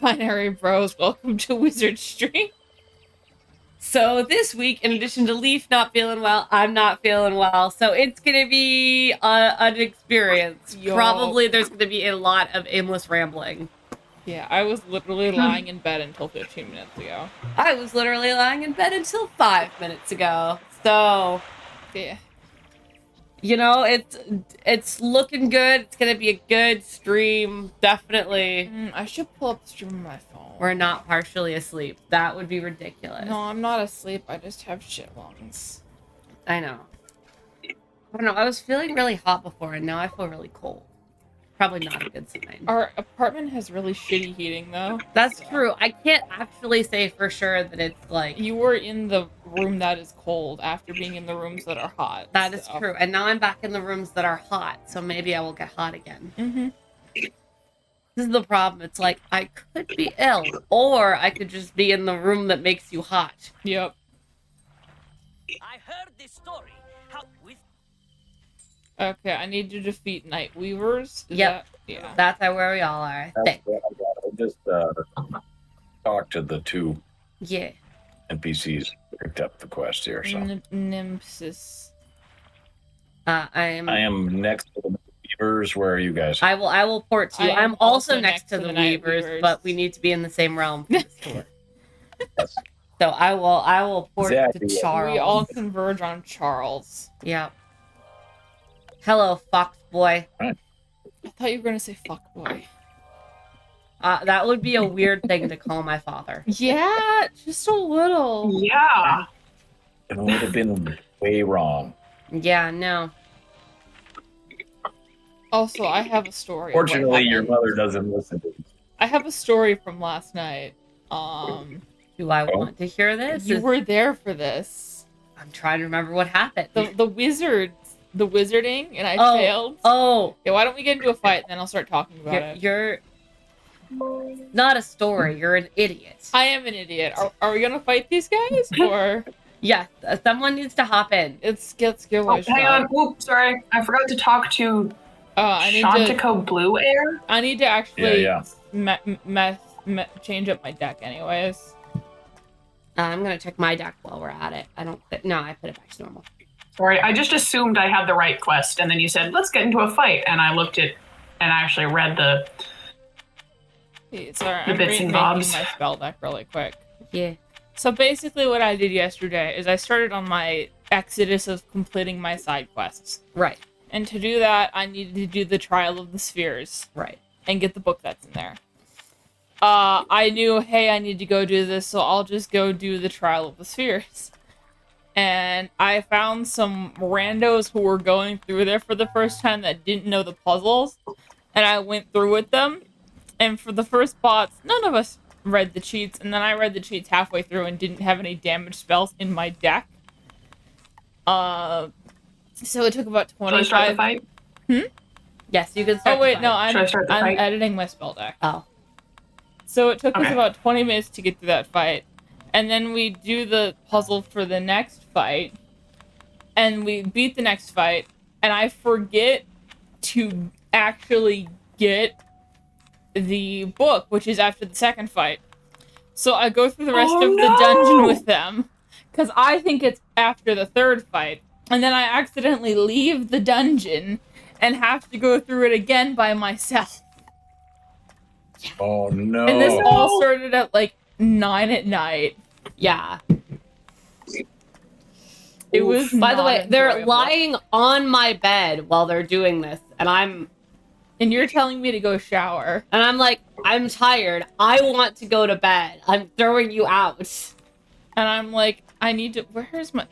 non-binary bros, welcome to Wizard Stream. So this week, in addition to Leaf not feeling well, I'm not feeling well. So it's going to be an experience. Yo. Probably there's going to be a lot of aimless rambling. Yeah, I was literally lying in bed until 15 minutes ago. I was literally lying in bed until 5 minutes ago. So, Yeah. you know, it's looking good. It's going to be a good stream. Definitely. I should pull up the stream on my phone. We're not partially asleep. That would be ridiculous. No, I'm not asleep. I just have shit lungs. I know. I don't know. I was feeling really hot before, and now I feel really cold. Probably not a good sign. Our apartment has really shitty heating, though. That's true. I can't actually say for sure that it's like... You were in the room that is cold after being in the rooms that are hot. That is true. And now I'm back in the rooms that are hot, so maybe I will get hot again. Mm-hmm. This is the problem. It's like, I could be ill, or I could just be in the room that makes you hot. Yep. I heard this story. How with Okay, I need to defeat Night Weavers. Yep. Yeah. That's where we all are. That's what I got. I just talked to the two Yeah. NPCs who picked up the quest here. So Nimpsis. I am next to the Beavers. Where are you guys? I will port to you. I am I'm also also next to the Night Weavers, Weavers. but we need to be in the same realm for this tour. Yes. So I will port Exactly. to Charles. We all converge on Charles. Yeah. Hello, fox boy. I thought you were gonna say fuck boy. That would be a weird thing to call my father. Yeah, just a little. Yeah. It would have been way wrong. Yeah, no. Also, I have a story. of what Fortunately, your happened. mother doesn't listen to this. I have a story from last night. Do I want to hear this? You were there for this. I'm trying to remember what happened. The wizarding, and I failed. Oh, Yeah, why don't we get into a fight, and then I'll start talking about it. you're not a story. You're an idiot. I am an idiot. Are we gonna fight these guys, or Yes, someone needs to hop in. let's get Oh, my hang on. Oops, sorry. I forgot to talk to I need to. Shantico Blue Air. I need to actually Yeah. change up my deck, anyways. I'm gonna check my deck while we're at it. No, I put it back to normal. Sorry, I just assumed I had the right quest, and then you said, let's get into a fight. And I looked at and actually read the. Sorry, The I'm bits and remaking bobs. my spell deck really quick. Yeah. So basically, what I did yesterday is I started on my exodus of completing my side quests. Right. And to do that, I needed to do the Trial of the Spheres Right. and get the book that's in there. I knew, hey, I need to go do this, so I'll just go do the Trial of the Spheres. And I found some randos who were going through there for the first time that didn't know the puzzles. And I went through with them. And for the first bots, none of us read the cheats. And then I read the cheats halfway through and didn't have any damage spells in my deck. So it took about Should I start the 25... fight? Yes, you can start. Oh wait, the no, fight. Should I start the I'm fight? editing my spell deck. Oh. So it took us Okay. about 20 minutes to get through that fight. And then we do the puzzle for the next fight. And we beat the next fight. And I forget to actually get the book, which is after the second fight. So I go through the rest Oh, of the no! dungeon with them. Because I think it's after the third fight. And then I accidentally leave the dungeon and have to go through it again by myself. Oh no! And this all started at like 9 at night. Yeah. It was. By the not way, they're enjoyable. lying on my bed while they're doing this, and I'm And you're telling me to go shower. like, I'm tired. I want to go to bed. I'm throwing you out. And I'm like, I need to.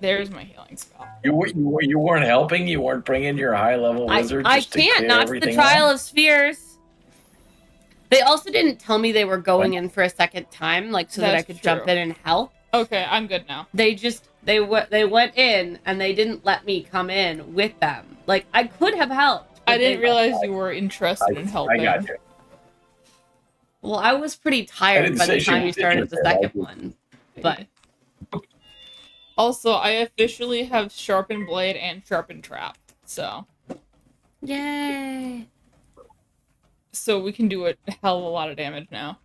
There's my healing spell. You weren't helping. You weren't bringing your high level wizard. I just to can't. clear Not the everything Trial out? of Spheres. They also didn't tell me they were going in for a second time, like so that I That's could jump true. in and help. Okay, I'm good now. They went in and they didn't let me come in with them. Like I could have helped. but I didn't they- realize you were interested in I helping. got you. Well, I was pretty I tired didn't by say the she time you was started the interested. second one. But Also, I officially have sharpened blade and sharpened trap, so yay! we can do a hell of a lot of damage now.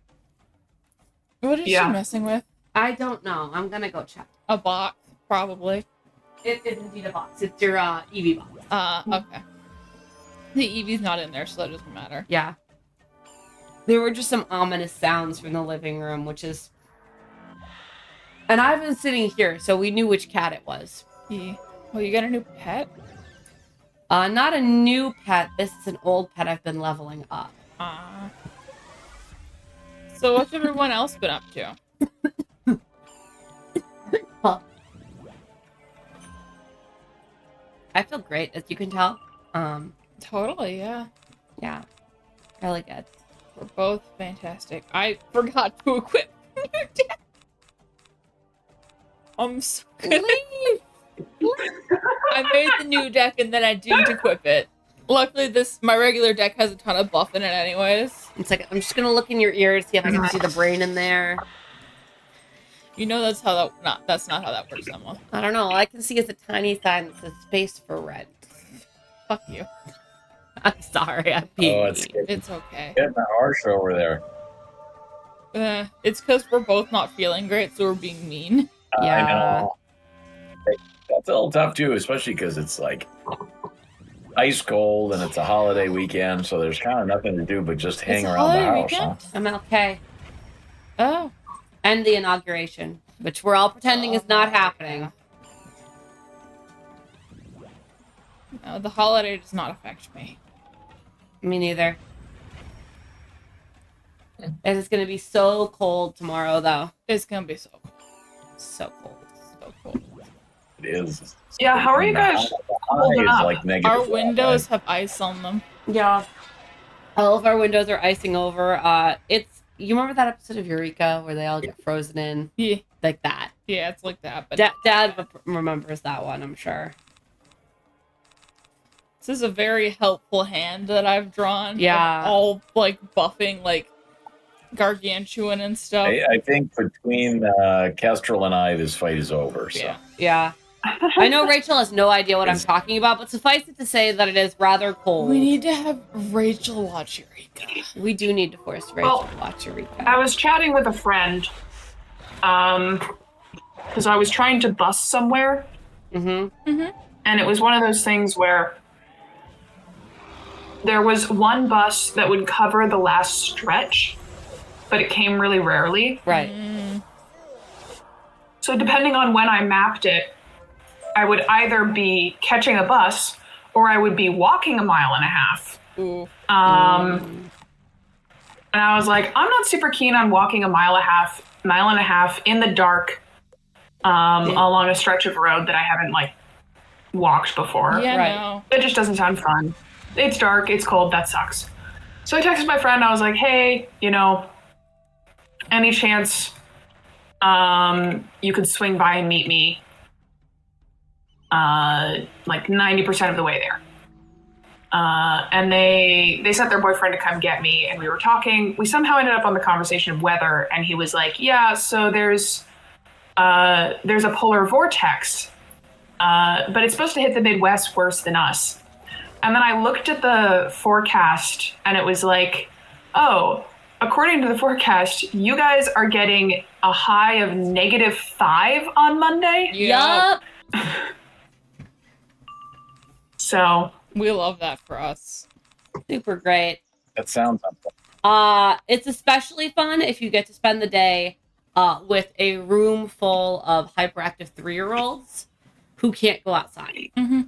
What is she messing with? I don't know. I'm gonna go check. A box, probably. It is indeed a box. It's your EV box. Okay. The Eevee's not in there, so that doesn't matter. Yeah. There were just some ominous sounds from the living room, which is... And I've been sitting here, so we knew which cat it was. Yeah. Well, you got a new pet? Not a new pet. This is an old pet I've been leveling up. So what's everyone else been up to? Huh. I feel great, as you can tell. Totally, yeah. Yeah. Really good. We're both fantastic. I forgot to equip your deck. I'm so good. I made the new deck and then I didn't equip it. Luckily, my regular deck has a ton of buff in it anyways. It's like, I'm just gonna look in your ears, see if I can see the brain in there. You know that's not how that works, Emma. I don't know. All I can see is a tiny sign that says space for rent. Fuck you. I'm sorry, I'm being mean. It's okay. Getting harsh over there. It's because we're both not feeling great, so we're being mean. Yeah. I know. That's a little tough too, especially because it's like ice cold and it's a holiday weekend, so there's kind of nothing to do but just hang around the house. Huh? MLK. Oh. And the inauguration, which we're all pretending is not happening. No, the holiday does not affect me. Me neither. And it's gonna be so cold tomorrow, though. It's gonna be so cold. So cold. So cold. It is. Yeah, how are you guys holding up? Like Our windows have ice on them. Yeah. All of our windows are icing over. You remember that episode of Eureka where they all get frozen in? Yeah. Like that. Yeah, it's like that. But Dad remembers that one, I'm sure. this is a very helpful hand that I've drawn. Yeah. All like buffing like gargantuan and stuff. I think between Kestrel and I, this fight is over. So. Yeah. Yeah. I know Rachel has no idea what I'm talking about, but suffice it to say that it is rather cold. We need to have Rachel watch Eureka. We do need to force Rachel to watch Eureka. I was chatting with a friend, because I was trying to bus somewhere, Mm-hmm. and it was one of those things where there was one bus that would cover the last stretch, but it came really rarely. Right. So depending on when I mapped it, I would either be catching a bus or I would be walking 1.5 miles. Ooh. And I was like, I'm not super keen on walking 1.5 miles in the dark along a stretch of road that I haven't like walked before. Yeah, Right. no. It just doesn't sound fun. It's dark, it's cold, that sucks. So I texted my friend, I was like, hey, any chance you could swing by and meet me like 90% of the way there. And they sent their boyfriend to come get me, and we were talking. We somehow ended up on the conversation of weather, and he was like, yeah, so there's a polar vortex, but it's supposed to hit the Midwest worse than us. And then I looked at the forecast, and it was like, oh, according to the forecast, you guys are getting a high of -5 on Monday. Yup. So We love that for us. Super great. That sounds unfun. It's especially fun if you get to spend the day with a room full of hyperactive 3-year-olds who can't go outside. Mm-hmm.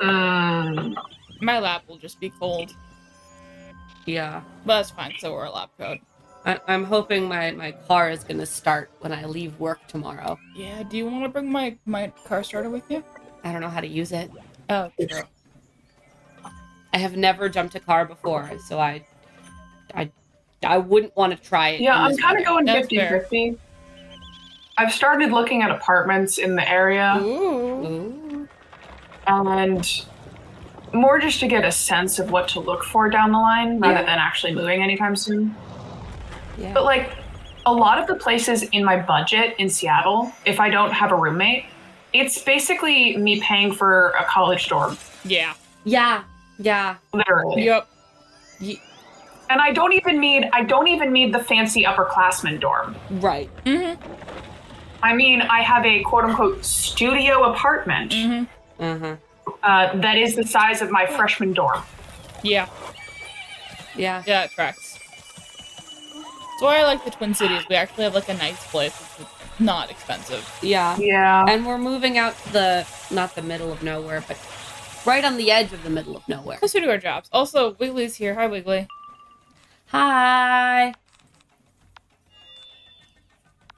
mm, My lab will just be cold. Yeah. But that's fine, so we're a lab code. I'm hoping my car is going to start when I leave work tomorrow. Yeah, do you want to bring my car starter with you? I don't know how to use it. Oh, true. I have never jumped a car before, so I wouldn't want to try it. yeah, in I'm this kind of weather. going That's 50-50. I've started looking at apartments in the area, Ooh. Ooh. and more just to get a sense of what to look for down the line rather than actually moving anytime soon. Yeah. But like a lot of the places in my budget in Seattle, if I don't have a roommate, it's basically me paying for a college dorm, Yeah. Yeah. Yeah. literally. Yep. And And I don't even need the fancy upperclassman dorm. Right. I mean, I have a quote unquote studio apartment that is the size of my freshman dorm. Yeah. Yeah. Yeah, it tracks. That's why I like the Twin Cities. We actually have like a nice place. It's not expensive. Yeah. Yeah. And we're moving out to not the middle of nowhere, but right on the edge of the middle of nowhere. Closer to our jobs. Also, Wiggly's here. Hi, Wiggly. Hi.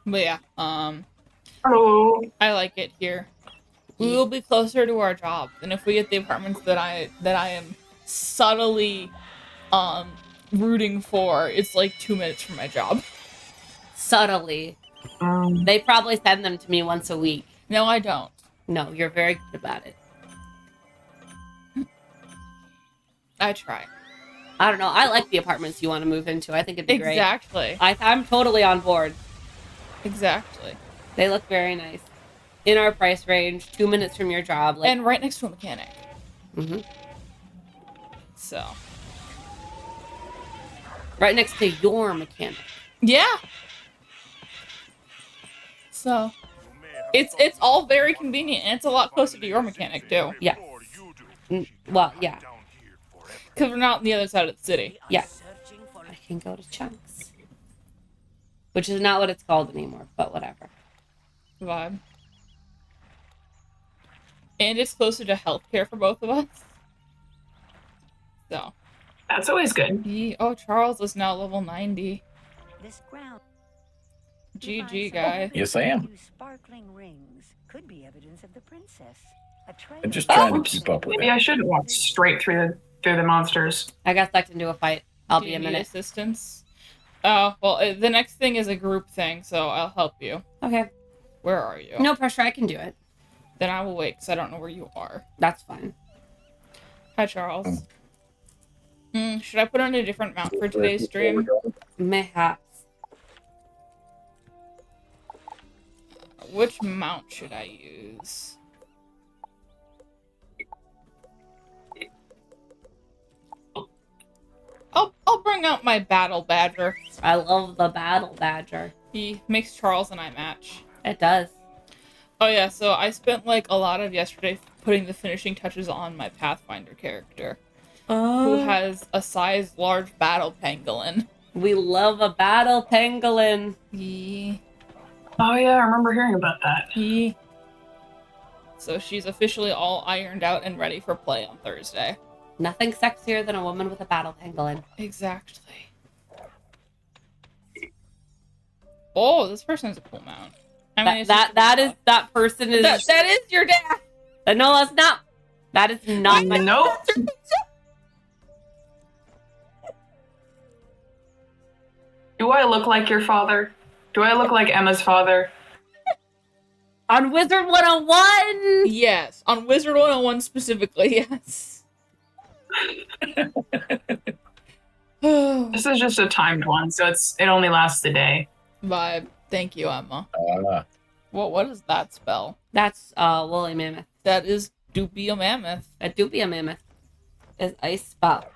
But yeah, Hello. I like it here. We will be closer to our job, and if we get the apartments that I am subtly rooting for, it's like 2 minutes from my job. Subtly. They probably send them to me once a week. No, I don't. No, you're very good about it. I try. I don't know. I like the apartments you want to move into. I think it'd be great. Exactly. I'm totally on board. Exactly. They look very nice. In our price range, 2 minutes from your job. Like, And right next to a mechanic. So. right next to your mechanic. Yeah. So. It's all very convenient, and it's a lot closer to your mechanic, too. Yeah. Well, yeah. Because we're not on the other side of the city. Yeah. I can go to Chunks. Which is not what it's called anymore, but whatever. Vibe. And it's closer to healthcare for both of us. So. That's always good. Oh, Charles is now level 90. This ground. GG, guy. Yes, I am. Sparkling rings could be evidence of the princess. I'm just trying to Oops. keep up with Maybe it. I shouldn't walk straight through the monsters. I got sucked into a fight. I'll Do be you a need minute. assistance? Oh, well, the next thing is a group thing, so I'll help you. Okay. Where are you? No pressure. I can do it. Then I will wait, because I don't know where you are. That's fine. Hi, Charles. Should I put on a different mount for today's stream? Mayhaps. Which mount should I use? I'll bring out my battle badger. I love the battle badger. He makes Charles and I match. It does. Oh yeah, so I spent like a lot of yesterday putting the finishing touches on my Pathfinder character, who has a size large battle pangolin. We love a battle pangolin. Oh yeah, I remember hearing about that. So she's officially all ironed out and ready for play on Thursday. Nothing sexier than a woman with a battle pangolin. Exactly. Oh, this person has a cool mount. I mean, That person is that is your dad. No, that's not. That is not my. Nope. Do I look like your father? Do I look like Emma's father? On Wizard 101. Yes, on Wizard 101 specifically, yes. This is just a timed one, so it only lasts a day. Vibe. Thank you, Emma. What does that spell? That's woolly mammoth. That is Dupia Mammoth. A dupia mammoth is ice spell.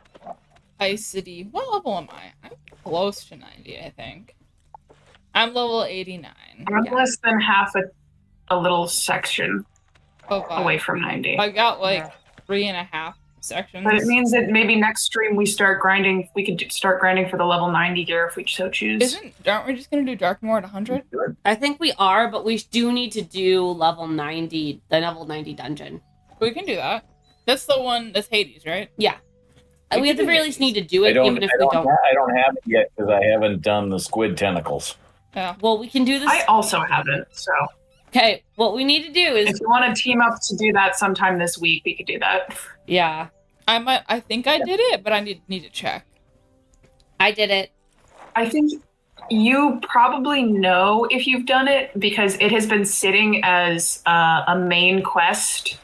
Ice City. What level am I? I'm close to 90, I think. I'm level 89. I'm less than half a little section Oh, away from 90. I got like 3.5 sections. But it means that maybe next stream we start grinding. We could start grinding for the level 90 gear if we so choose. Aren't we just gonna do Darkmoor at 100? I think we are, but we do need to do level 90, the level 90 dungeon. We can do that. That's the one that's Hades, right? Yeah. We at the very least need to do I it, don't, even if I we don't, don't. I don't have it yet because I haven't done the squid tentacles. Yeah. Well, we can do this. I also haven't, so Okay, what we need to do is. if you want to team up to do that sometime this week, we could do that. Yeah. I think I did it, but I need to check. I did it. I think you probably know if you've done it because it has been sitting as a main quest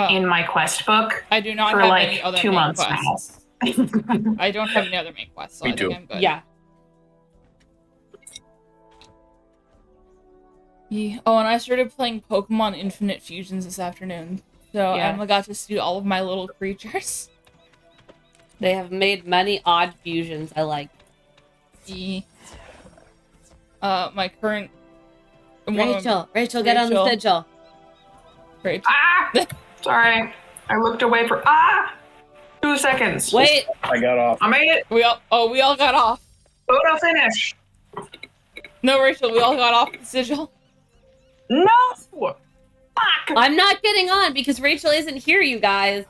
in my quest book I do not for have like any other 2 main months quests. now. I don't have any other main quests, so Me I think too. I'm good. Yeah. Oh, and I started playing Pokemon Infinite Fusions this afternoon. So Yeah. Emma got to see all of my little creatures. They have made many odd fusions. I like. My current Rachel, get on the sigil. Rachel. Ah! Sorry. I looked away for 2 seconds. Wait. I got off. I made it. We all got off. Photo finish. No, Rachel, we all got off the sigil. No. Fuck. I'm not getting on because Rachel isn't here, you guys.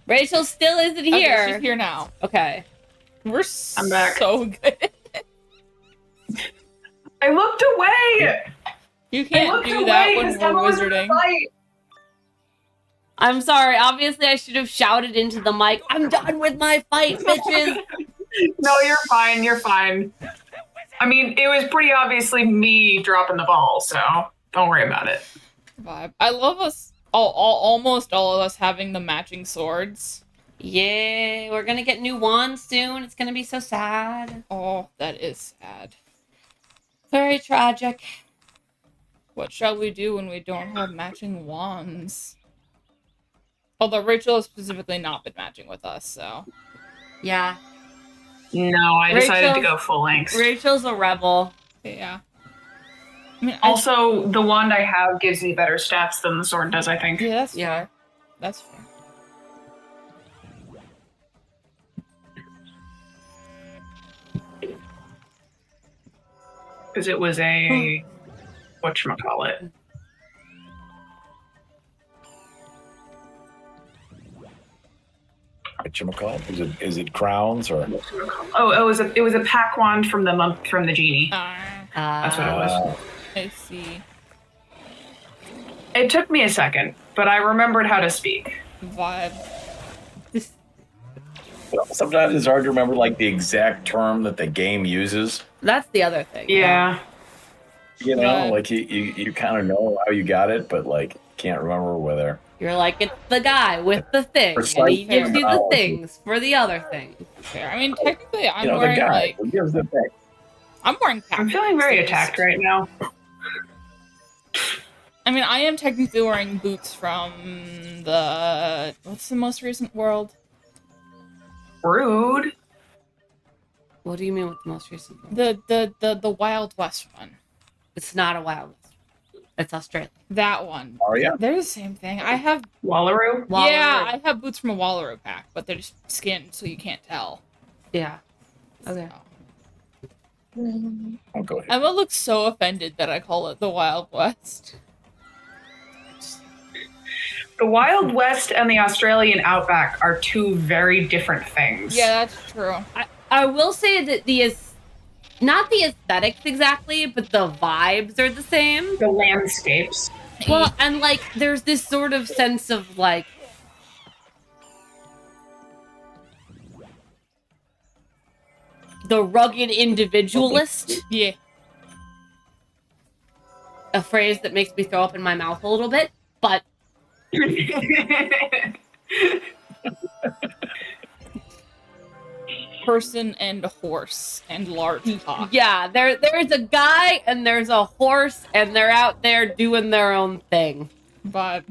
Rachel still isn't here. Okay, she's here now. Okay. We're I'm back. so good. I looked away. You can't do that when we're wizarding. I'm sorry. Obviously, I should have shouted into the mic. I'm done with my fight, bitches. No, you're fine. You're fine. I mean, it was pretty obviously me dropping the ball, so don't worry about it. Vibe. I love us almost all of us having the matching swords. Yay, we're gonna get new wands soon. It's gonna be so sad. Oh, that is sad. Very tragic. What shall we do when we don't have matching wands? Although Rachel has specifically not been matching with us, so. Yeah. No, I decided to go full length. Rachel's a rebel. Yeah. I mean, Also, the wand I have gives me better stats than the sword does, I think. Yeah, that's Yeah. fair. That's fair. Because it was a... whatchamacallit. Whatchamacallit? Is it crowns or? Oh, it was a pack wand from the genie. That's what it was. I see. It took me a second, but I remembered how to speak. Vibe. Sometimes it's hard to remember like the exact term that the game uses. That's the other thing. Yeah. You know, Right. like you kind of know how you got it, but like can't remember whether. You're like, it's the guy with the thing, and he Precise gives you the terminology. things for the other thing. Fair. I mean, technically, I'm You know, the wearing guy like who gives the thing. I'm wearing. I'm feeling very pants. attacked right now. I mean, I am technically wearing boots from the what's the most recent world? Rude. What do you mean with the most recent one? The Wild West one. It's not a wild West. It's Australia. That one. Oh yeah. They're the same thing. I have Wallaroo. yeah, I have boots from a Wallaroo pack, but they're just skinned, so you can't tell. Yeah. Okay. So. I'll go ahead. Emma looks so offended that I call it the Wild West. The Wild West and the Australian Outback are two very different things. Yeah, that's true. I will say that not the aesthetics exactly, but the vibes are the same. The landscapes. Well, and like there's this sort of sense of like the rugged individualist, Yeah. a phrase that makes me throw up in my mouth a little bit, but Person and a horse and large cock. yeah, there's a guy and there's a horse and they're out there doing their own thing But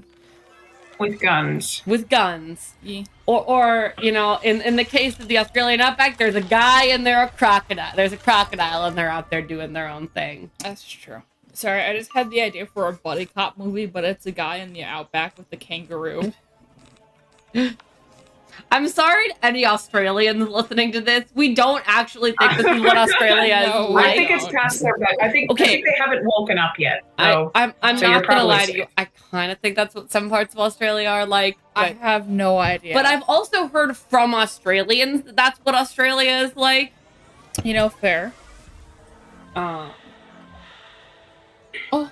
With guns. with guns. yeah. Or you know, in the case of the Australian Outback, there's a guy and they're a crocodile. There's a crocodile and they're out there doing their own thing. That's true. Sorry, I just had the idea for a buddy cop movie, but it's a guy in the outback with the kangaroo. I'm sorry to any Australians listening to this. We don't actually think this is what Australia No, is like. I think it's past their bed. I think they haven't woken up yet. So. I'm so you're not gonna probably lie to safe. you. I kind of think that's what some parts of Australia are like. I But, have no idea. but I've also heard from Australians that that's what Australia is like. you know, fair. Oh,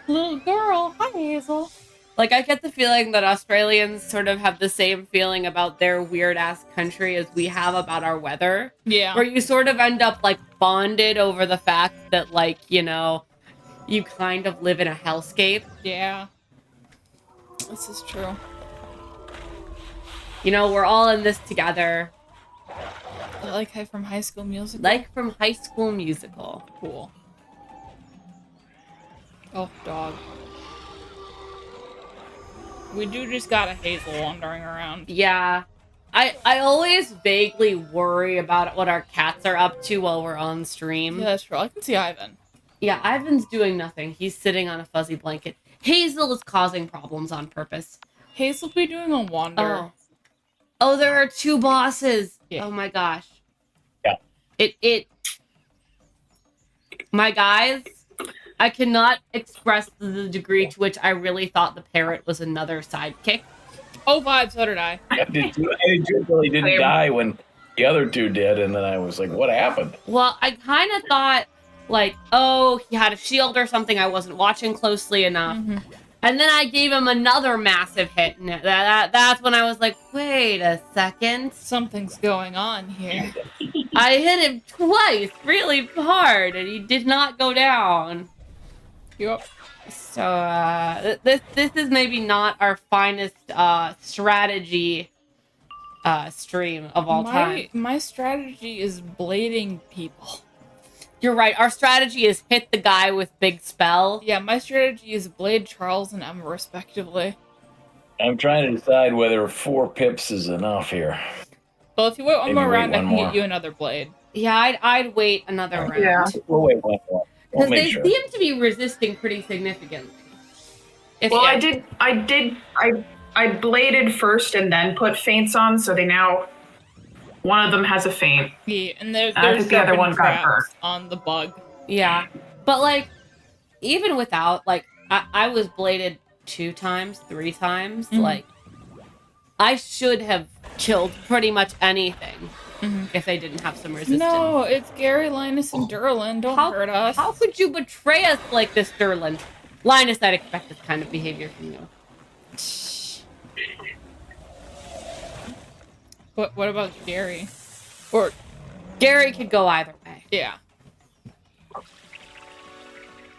little girl. Hi, Hazel. Like, I get the feeling that Australians sort of have the same feeling about their weird-ass country as we have about our weather. Yeah. Where you sort of end up, like, bonded over the fact that, like, you know, you kind of live in a hellscape. Yeah. This is true. You know, we're all in this together. Like from High School Musical. Like from High School Musical. Cool. Oh, dog. We do just got a Hazel wandering around. Yeah. I always vaguely worry about what our cats are up to while we're on stream. Yeah, that's true. I can see Ivan. Yeah, Ivan's doing nothing. He's sitting on a fuzzy blanket. Hazel is causing problems on purpose. Hazel be doing a wander. Oh, there are 2 bosses. Yeah. Oh my gosh. Yeah. My guys, I cannot express the degree to which I really thought the parrot was another sidekick. Oh, vibe, so did I. I did too. I really didn't die when the other 2 did, and then I was like, what happened? Well, I kind of thought, like, oh, he had a shield or something. I wasn't watching closely enough. Mm-hmm. And then I gave him another massive hit. And that's when I was like, wait a second. Something's going on here. I hit him twice really hard, and he did not go down. Yup. So, this is maybe not our finest strategy stream of all time. My strategy is blading people. You're right. Our strategy is hit the guy with big spell. Yeah, my strategy is blade Charles and Emma, respectively. I'm trying to decide whether 4 pips is enough here. Well, if you wait one Maybe more wait round, I one can more. get you another blade. Yeah, I'd wait another round. Yeah. We'll wait one more. We'll Because make they sure. seem to be resisting pretty significantly. Well, I bladed first and then put feints on, so they now one of them has a feint. Yeah, and I there's think the other one got traps hurt. on the bug. Yeah. But, like, even without, like, I was bladed 2 times, 3 times. Mhm. Like, I should have killed pretty much anything if they didn't have some resistance. No, it's Gary, Linus, and Durlin. Don't hurt us. How could you betray us like this, Durlin? Linus, I'd expect this kind of behavior from you. What about Gary? Or Gary could go either way. yeah.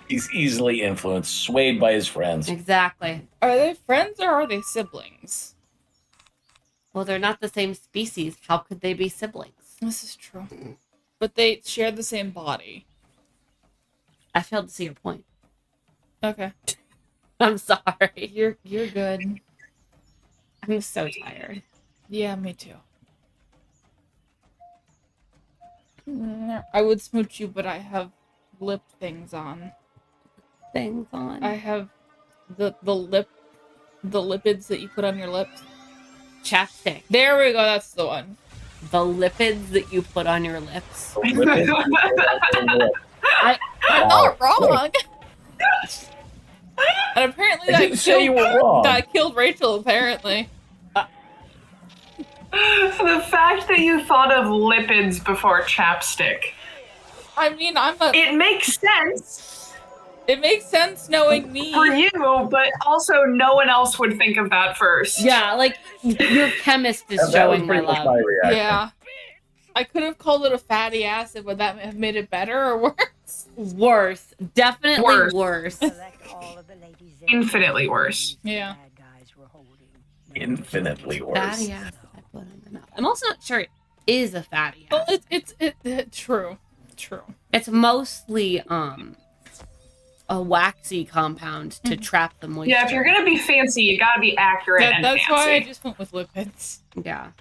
He's easily influenced, swayed by his friends. Exactly. Are they friends or are they siblings? Well, they're not the same species. How could they be siblings? This is true. But they share the same body. I failed to see your point. Okay. I'm sorry. You're good. I'm so tired. Yeah, me too. I would smooch you, but I have lip things on. Things on. I have the lipids that you put on your lips. Chapstick. There we go, that's the one. The lipids that you put on your lips. I'm not wrong. And apparently I didn't say you were wrong. that killed Rachel, apparently. The fact that you thought of lipids before chapstick. I mean, It makes sense it makes sense knowing me. for you, but also no one else would think of that first. Yeah, like, your chemist is That was showing my pretty much love. my reaction. Yeah. I could have called it a fatty acid. Would that have made it better or worse? Worse. Definitely worse. Infinitely worse. Yeah. Infinitely worse. Fatty acid I put in my mouth. I'm also not sure it is a fatty Well, acid. it's true. It's mostly a waxy compound to trap the moisture. Yeah, if you're gonna be fancy, you gotta be accurate and That's fancy. why I just went with lipids. Yeah.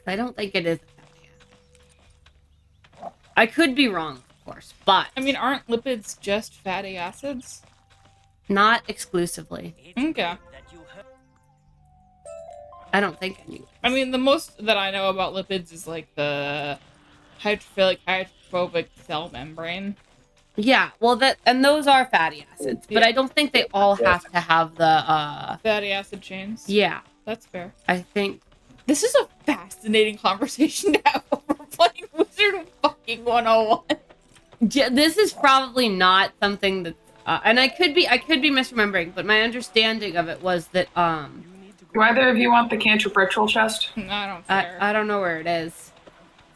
I don't think it is a fatty acid. I could be wrong, of course, but I mean, aren't lipids just fatty acids? not exclusively. Okay. I don't think any. I mean, the most that I know about lipids is like the hydrophilic, hydrophobic cell membrane. Yeah, well, those are fatty acids, but Yeah. I don't think they all have to have the. Fatty acid chains. Yeah, That's fair. I think. This is a fascinating conversation to have over playing Wizard of fucking 101. Yeah, this is probably not something that, and I could be misremembering, but my understanding of it was that Do either of you want the cantrip ritual chest? I don't care. I don't know where it is.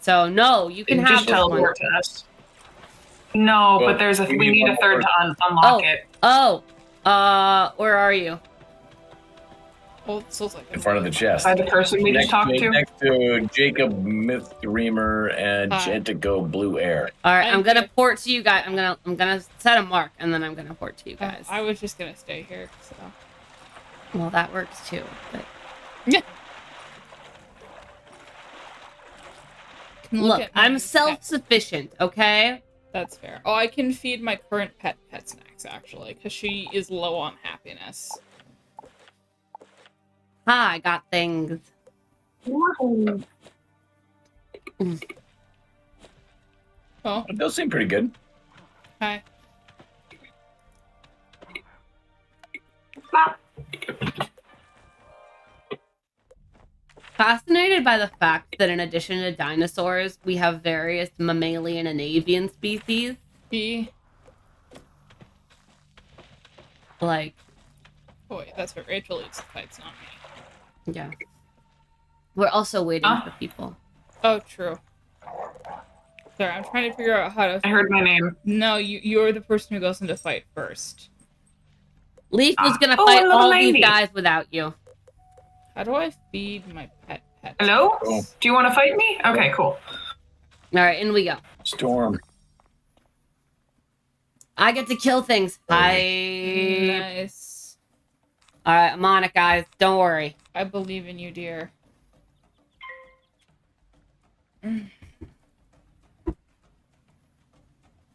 So no, you can have Just this one. teleport to us. No, Well, but there's a we we need need a one third more. to unlock it. Where are you? Well, it feels like In front of the chest. By the person we just talked to. Next to Jacob Myth Dreamer and Hi. Chentico Blue Air. All right, I'm Thank gonna you. port to you guys. I'm gonna set a mark, and then I'm gonna port to you guys. I was just gonna stay here, so. Well, that works too. But Yeah. Look, I'm self-sufficient, okay? That's fair. Oh, I can feed my current pet snacks, actually, because she is low on happiness. I got things. Oh, It does seem pretty good. hi. Fascinated by the fact that in addition to dinosaurs, we have various mammalian and avian species. Like, Oh, wait, that's what Rachel eats the fights, not me. yeah. We're also waiting for people. Oh, true. Sorry, I'm trying to figure out how to... I heard my name. No, you're the person who goes into fight first. Leaf was gonna fight level all 90. these guys without you. How do I feed my pet? Hello? Cool. Do you want to fight me? Okay, cool. All right, in we go. Storm. I get to kill things. Nice. All right, I'm on it, guys. Don't worry. I believe in you, dear.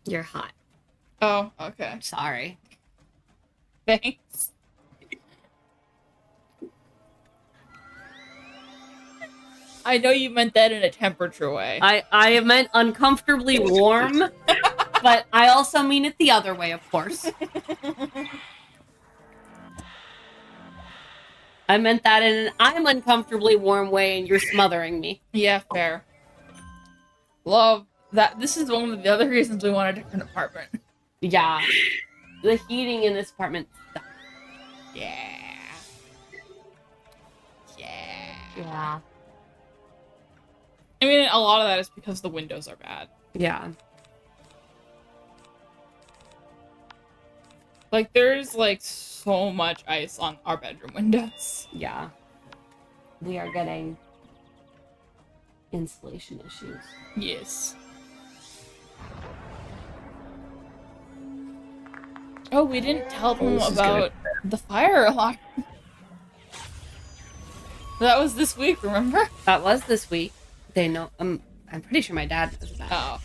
You're hot. Oh, okay. Sorry. Thanks. I know you meant that in a temperature way. I meant uncomfortably warm, but I also mean it the other way, of course. I meant that in an I'm uncomfortably warm way, and you're smothering me. Yeah, fair. Love that. This is one of the other reasons we want a different apartment. Yeah. The heating in this apartment sucks. Yeah. Yeah. I mean, a lot of that is because the windows are bad. Yeah. Like, there's, like, so much ice on our bedroom windows. Yeah. We are getting insulation issues. Yes. Oh, we didn't tell them this is about the fire alarm. That was this week, remember? That was this week. They know. I'm pretty sure my dad knows about it. Oh.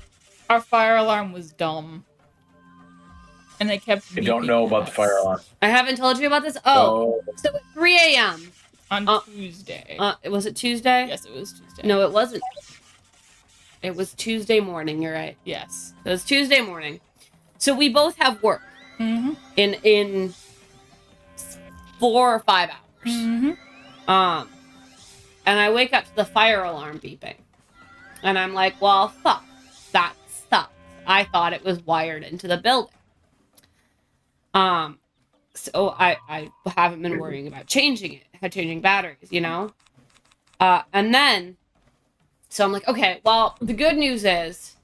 Our fire alarm was dumb. And they kept I don't know about the fire alarm. I haven't told you about this? Oh. So at 3 a.m. On Tuesday. Was it Tuesday? Yes, it was Tuesday. No, it wasn't. It was Tuesday morning, you're right. Yes. It was Tuesday morning. So we both have work. Mm-hmm. In 4 or 5 hours. Mm-hmm. And I wake up to the fire alarm beeping. And I'm like, well, fuck. That sucks. I thought it was wired into the building. So I haven't been worrying about changing batteries, you know? And then, so I'm like, okay, well, the good news is,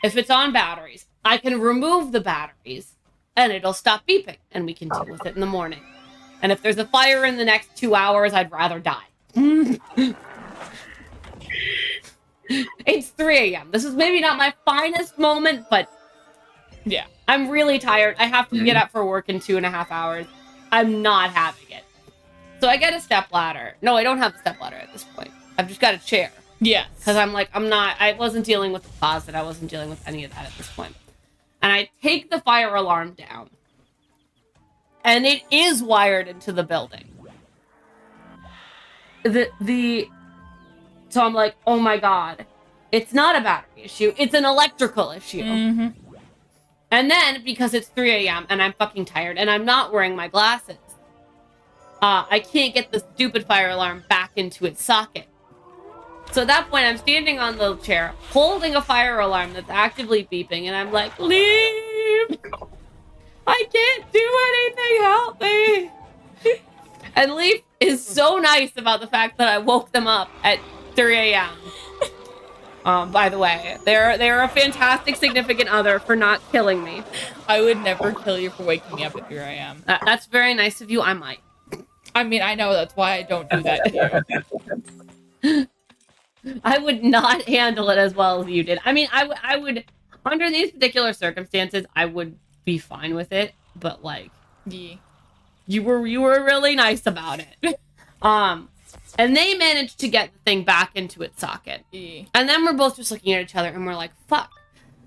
if it's on batteries, I can remove the batteries and it'll stop beeping and we can deal with it in the morning. And if there's a fire in the next 2 hours, I'd rather die. It's 3 a.m. This is maybe not my finest moment, but Yeah. I'm really tired. I have to get up for work in 2.5 hours. I'm not having it. So I get a stepladder. No, I don't have a stepladder at this point. I've just got a chair. Yes. Because I wasn't dealing with the closet. I wasn't dealing with any of that at this point. And I take the fire alarm down. And it is wired into the building. So I'm like, oh my God. It's not a battery issue. It's an electrical issue. Mm-hmm. And then, because it's 3 a.m. and I'm fucking tired and I'm not wearing my glasses, I can't get the stupid fire alarm back into its socket. So at that point, I'm standing on the chair, holding a fire alarm that's actively beeping, and I'm like, leave! I can't do anything, help me! And Leaf is so nice about the fact that I woke them up at 3 a.m. By the way, they're a fantastic significant other for not killing me. I would never kill you for waking me up at 3 a.m. That's very nice of you. I might. I mean, I know that's why I don't do that to you. I would not handle it as well as you did. I mean, I would, under these particular circumstances, I would be fine with it. But like, Yeah. you were really nice about it. And they managed to get the thing back into its socket. And then we're both just looking at each other and we're like, fuck.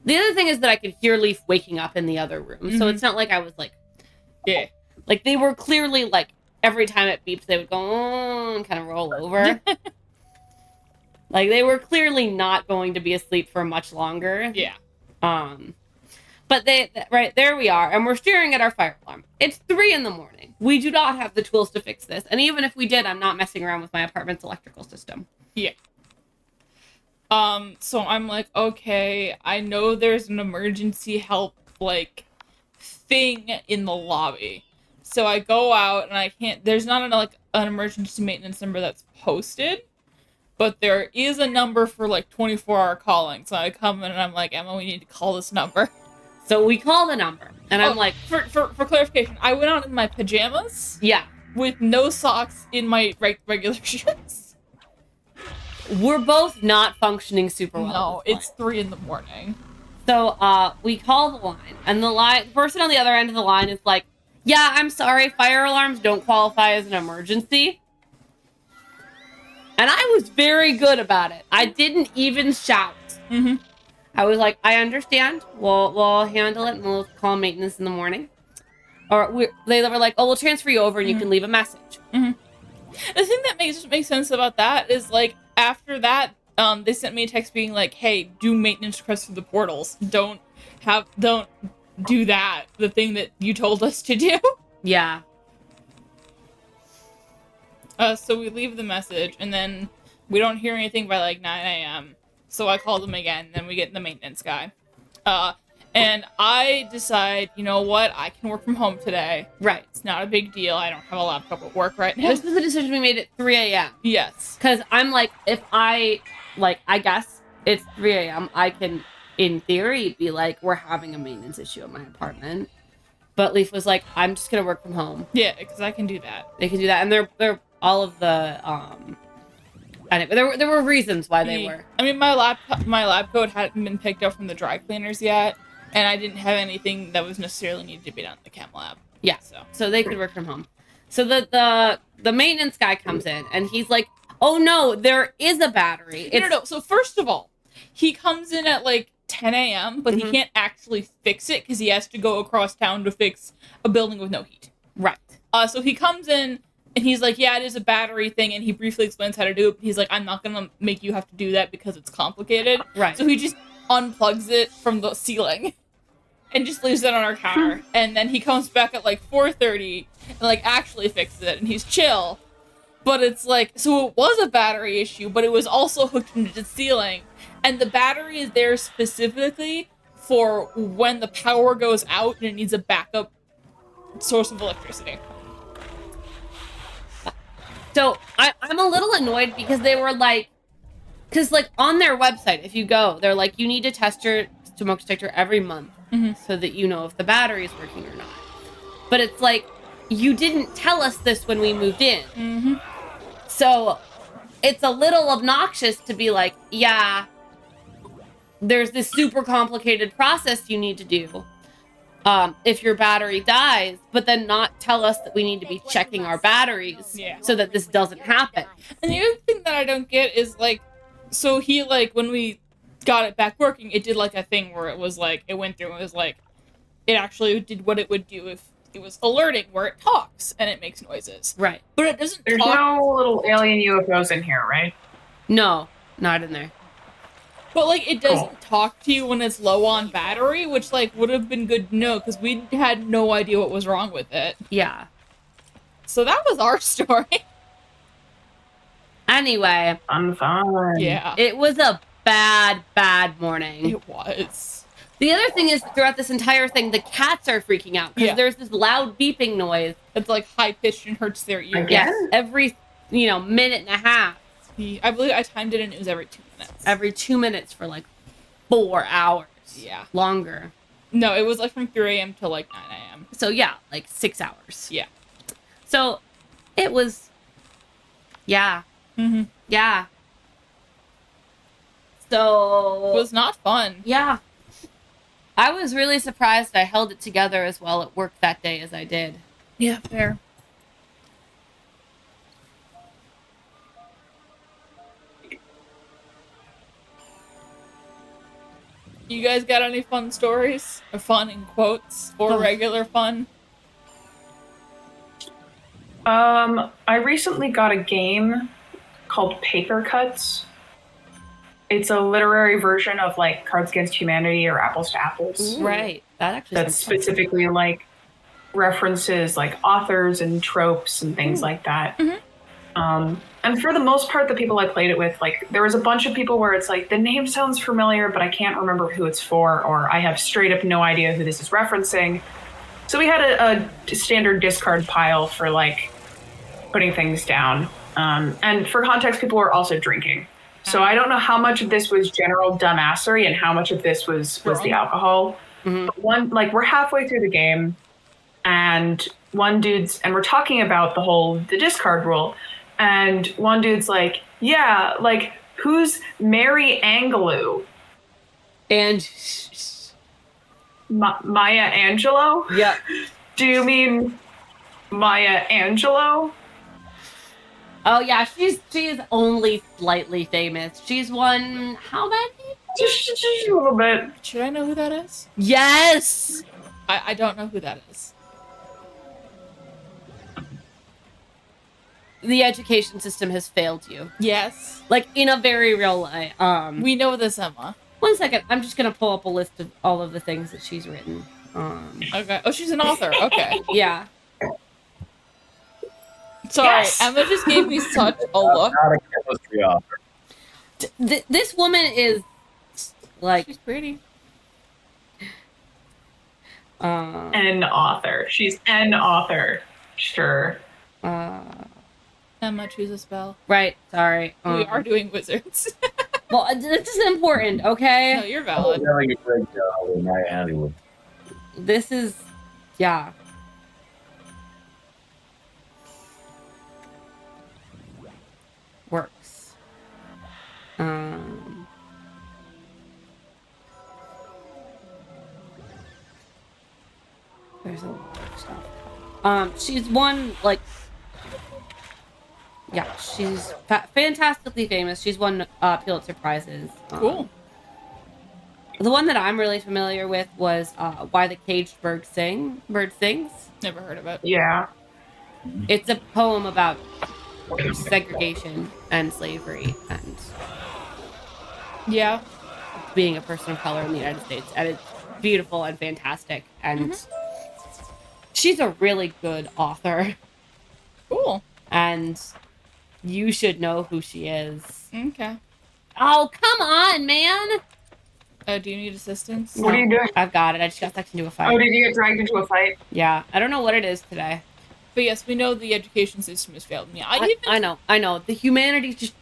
The other thing is that I could hear Leaf waking up in the other room. So it's not like I was like, Yeah. Like, they were clearly, like, every time it beeps, they would go, oh, and kind of roll over. Like, they were clearly not going to be asleep for much longer. Yeah. But right, there we are, and we're staring at our fire alarm. It's 3 a.m. We do not have the tools to fix this. And even if we did, I'm not messing around with my apartment's electrical system. Yeah. So I'm like, okay, I know there's an emergency help, like, thing in the lobby. So I go out, and I can't, there's not an emergency maintenance number that's posted, but there is a number for, like, 24-hour calling. So I come in, and I'm like, Emma, we need to call this number. So we call the number, and I'm like... For clarification, I went out in my pajamas. Yeah. With no socks in my regular shirts. We're both not functioning super well. No, it's 3 a.m. So, we call the line, and the person on the other end of the line is like, yeah, I'm sorry, fire alarms don't qualify as an emergency. And I was very good about it. I didn't even shout. Mm-hmm. I was like, I understand. We'll handle it, and we'll call maintenance in the morning. Or they were like, oh, we'll transfer you over, and you can leave a message. Mm-hmm. The thing that makes sense about that is, like, after that, they sent me a text being like, hey, do maintenance requests through the portals. Don't do that. The thing that you told us to do. Yeah. So we leave the message, and then we don't hear anything by, like, 9 a.m. So I call them again, and then we get the maintenance guy. And I decide, you know what? I can work from home today. Right. It's not a big deal. I don't have a laptop at work right now. This was a decision we made at 3 a.m. Yes. Because I'm like, if I guess it's 3 a.m., I can, in theory, be like, we're having a maintenance issue at my apartment. But Leaf was like, I'm just going to work from home. Yeah, because I can do that. They can do that. And they're all of the, there were reasons why they were. I mean, my lab coat hadn't been picked up from the dry cleaners yet. And I didn't have anything that was necessarily needed to be done in the chem lab. Yeah, so they could work from home. So the maintenance guy comes in, and he's like, oh no, there is a battery. No. So first of all, he comes in at like 10 a.m., but he can't actually fix it because he has to go across town to fix a building with no heat. Right. So he comes in, and he's like, yeah, it is a battery thing, and he briefly explains how to do it, but he's like, I'm not going to make you have to do that because it's complicated. Right. So he just unplugs it from the ceiling and just leaves it on our counter. And then he comes back at like 4:30 and like actually fixes it, and he's chill. But it's like, so it was a battery issue, but it was also hooked into the ceiling. And the battery is there specifically for when the power goes out and it needs a backup source of electricity. So I'm a little annoyed because they were like, because like on their website, if you go, they're like, you need to test your smoke detector every month so that you know if the battery is working or not. But it's like, you didn't tell us this when we moved in. So it's a little obnoxious to be like, yeah, there's this super complicated process you need to do if your battery dies, but then not tell us that we need to be checking our batteries so that this doesn't happen. And the other thing that I don't get is like, so he like, when we got it back working, it did like a thing where it was like, it went through and it was like, it actually did what it would do if it was alerting, where it talks and it makes noises. Right. But it doesn't There's talk. no little alien UFOs in here, right? No, not in there. But like, it doesn't talk to you when it's low on battery, which like would have been good to know because we had no idea what was wrong with it. Yeah. So that was our story. Anyway. I'm fine. Yeah. It was a bad morning. It was. The other thing is, throughout this entire thing, the cats are freaking out because there's this loud beeping noise. It's like high-pitched and hurts their ears. Yes, every, minute and a half. I believe I timed it and it was every 2 minutes. Every 2 minutes for like 4 hours. Yeah. Longer. No, it was like from 3 a.m. to like 9 a.m. So yeah, like 6 hours. Yeah. So it was, yeah. Yeah. So. It was not fun. Yeah. I was really surprised I held it together as well at work that day as I did. Yeah, fair. You guys got any fun stories? Or fun in quotes? Or regular fun? I recently got a game called Paper Cuts. It's a literary version of like Cards Against Humanity or Apples to Apples. Right. That actually That's sounds fun. specifically like references like authors and tropes and things like that. And for the most part, the people I played it with, like there was a bunch of people where it's like the name sounds familiar, but I can't remember who it's for, or I have straight up no idea who this is referencing. So we had a standard discard pile for like putting things down. And for context, people were also drinking. So I don't know how much of this was general dumbassery and how much of this was the alcohol. But we're halfway through the game, and we're talking about the discard rule, and one dude's like, yeah, like who's Mary Angelou? And Maya Angelou? yeah. Do you mean Maya Angelou? Oh yeah, she's only slightly famous. She's won how many? Just a little bit. Should I know who that is? Yes. I don't know who that is. The education system has failed you. Yes. Like in a very real way. We know this, Emma. One second, I'm just gonna pull up a list of all of the things that she's written. Okay. Oh, she's an author. Okay. Yeah. Sorry, Yes! Emma just gave me such a look. Not a chemistry author. This woman is like She's pretty. An author. She's an author. Sure. Emma, choose a spell. right. Sorry. We are doing wizards. Well, this is important. Okay. No, you're I'm valid. telling you, great job with Maya Angelou. This is, yeah. Works. There's a lot of stuff. She's won, like, yeah, she's fantastically famous. She's won Pulitzer Prizes. Cool. The one that I'm really familiar with was Why the Caged Bird Sings. Never heard of it. Yeah. It's a poem about segregation and slavery and Yeah. being a person of color in the United States. And it's beautiful and fantastic. And she's a really good author. Cool. And you should know who she is. Okay. Oh, come on, man! Do you need assistance? What are you doing? I've got it. I just got sucked into a fight. Oh, did you get dragged into a fight? Yeah, I don't know what it is today. But yes, we know the education system has failed me. I know. The humanities just...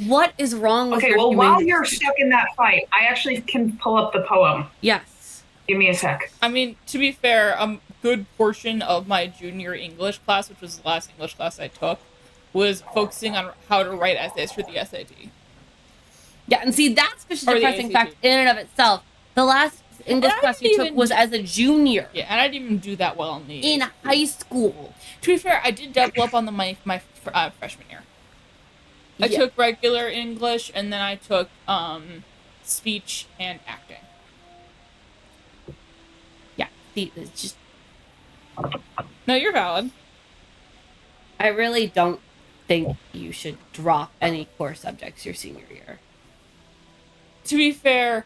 What is wrong with Okay, your well, while humanities? you're stuck in that fight, I actually can pull up the poem. Yes. Give me a sec. I mean, to be fair, a good portion of my junior English class, which was the last English class I took, was focusing on how to write essays for the SAT. Yeah, and see, that's such a Or the depressing ACT. fact in and of itself. The last English I class you didn't took even- was as a junior Yeah, and I didn't even do that well in the in high school. To be fair, I did double up on my freshman year. I Yeah. took regular English, and then I took speech and acting. Yeah, see, it's just... No, you're valid. I really don't think you should drop any core subjects your senior year. To be fair,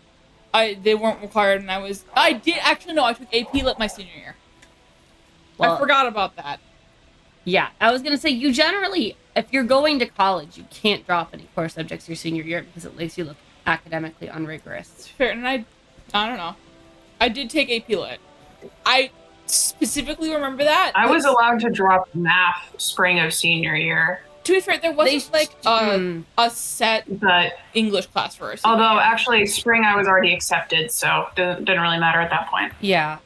they weren't required, and I did actually no. I took AP Lit my senior year. Well, I forgot about that. Yeah, I was gonna say, you generally, if you're going to college, you can't drop any core subjects your senior year because it makes you look academically unrigorous. It's fair, and I don't know. I did take AP Lit. I specifically remember that. I was allowed to drop math spring of senior year, To be fair, there wasn't a set but English class for us. although actually spring I was already accepted, so didn't really matter at that point. Yeah.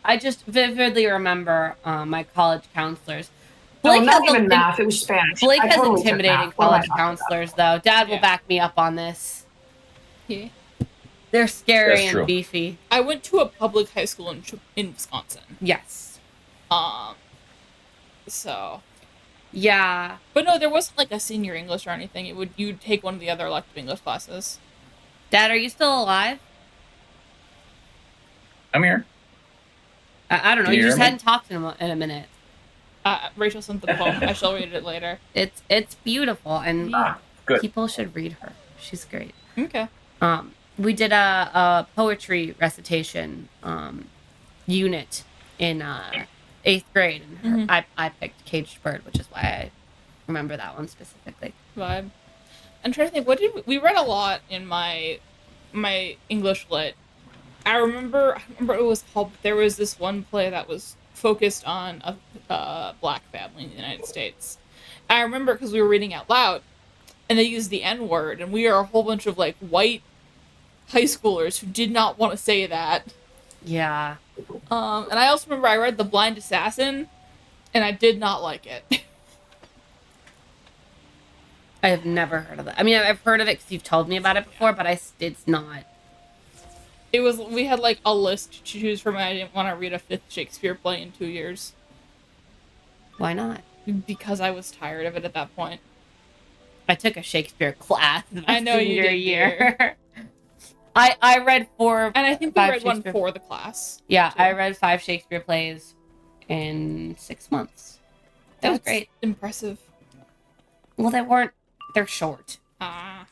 I just vividly remember my college counselors. No, Blake not has even a- math. It was Spanish. Blake I has totally took intimidating math. What am I college talking about? counselors, though. Dad will Yeah. back me up on this. Yeah. They're scary That's and true. beefy. I went to a public high school in Wisconsin. Yes. So, Yeah. but no, there wasn't like a senior English or anything. You'd take one of the other elective English classes. Dad, are you still alive? I'm here. I don't know. Can you You just hear me? hadn't talked in a minute. Rachel sent the poem. I shall read it later. It's beautiful, and Good. people should read her. She's great. Okay. We did a poetry recitation unit in 8th grade, and I picked Caged Bird, which is why I remember that one specifically. Vibe. I'm trying to think. What did we read a lot in my English lit? I remember it was called. There was this one play that was focused on a black family in the United States. I remember because we were reading out loud, and they used the N word, and we are a whole bunch of like white high schoolers who did not want to say that. Yeah. And I also remember I read The Blind Assassin, and I did not like it. I have never heard of that. I mean, I've heard of it because you've told me about it before, but it's not. We had like a list to choose from, and I didn't want to read a 5th Shakespeare play in 2 years. Why not? Because I was tired of it at that point. I took a Shakespeare class in my I know you senior did, year. I read 4, and I think we 5 read one Shakespeare- for the class. Yeah, too. I read 5 Shakespeare plays in 6 months. That was That's great. Impressive. Well, they're short. Ah.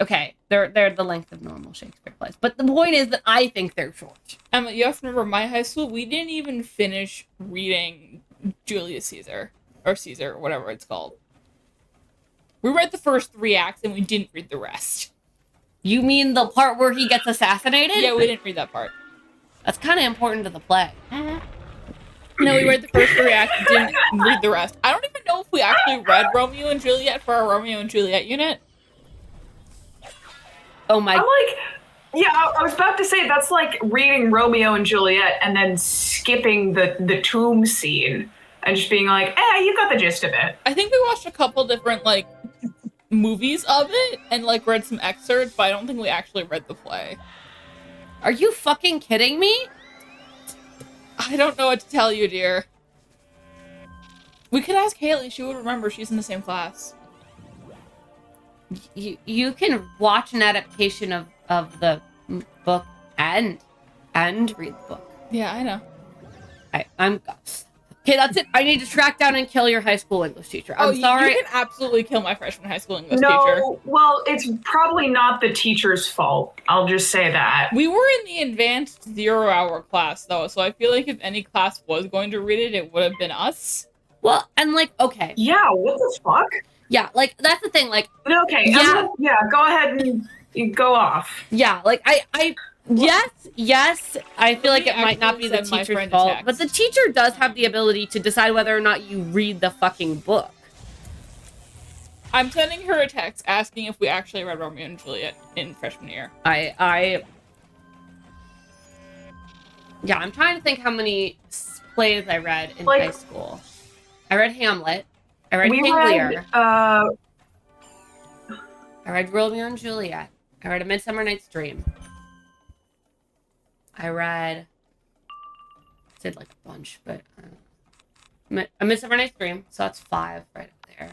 Okay, they're the length of normal Shakespeare plays. But the point is that I think they're short. You have to remember, my high school, we didn't even finish reading Julius Caesar, or Caesar, or whatever it's called. We read the first 3 acts, and we didn't read the rest. You mean the part where he gets assassinated? Yeah, we didn't read that part. That's kind of important to the play. No, we read the first 3 acts and didn't read the rest. I don't even know if we actually read Romeo and Juliet for our Romeo and Juliet unit. Oh my... I'm like, yeah, I was about to say that's like reading Romeo and Juliet and then skipping the tomb scene and just being like, you got the gist of it. I think we watched a couple different, like, movies of it and, like, read some excerpts, but I don't think we actually read the play. Are you fucking kidding me? I don't know what to tell you, dear. We could ask Haley. She would remember. She's in the same class. You can watch an adaptation of the book and read the book. Yeah, I know. I'm okay. That's it. I need to track down and kill your high school English teacher. I'm sorry. You can absolutely kill my freshman high school English No, teacher. well, it's probably not the teacher's fault. I'll just say that. We were in the advanced 0-hour class, though, so I feel like if any class was going to read it, it would have been us. Well, and like, okay, Yeah, what the fuck? yeah, like that's the thing. Like, Okay, Yeah. go ahead and you go off. yeah, like yes. I feel like me it might not be actually the send my teacher's friend a fault, text. but the teacher does have the ability to decide whether or not you read the fucking book. I'm sending her a text asking if we actually read Romeo and Juliet in freshman year. Yeah, I'm trying to think how many plays I read in Like- high school. I read Hamlet. I read We King read, Lear. I read Romeo and Juliet. I read A Midsummer Night's Dream. I read... I did like a bunch, but... A Midsummer Night's Dream, so that's 5 right there.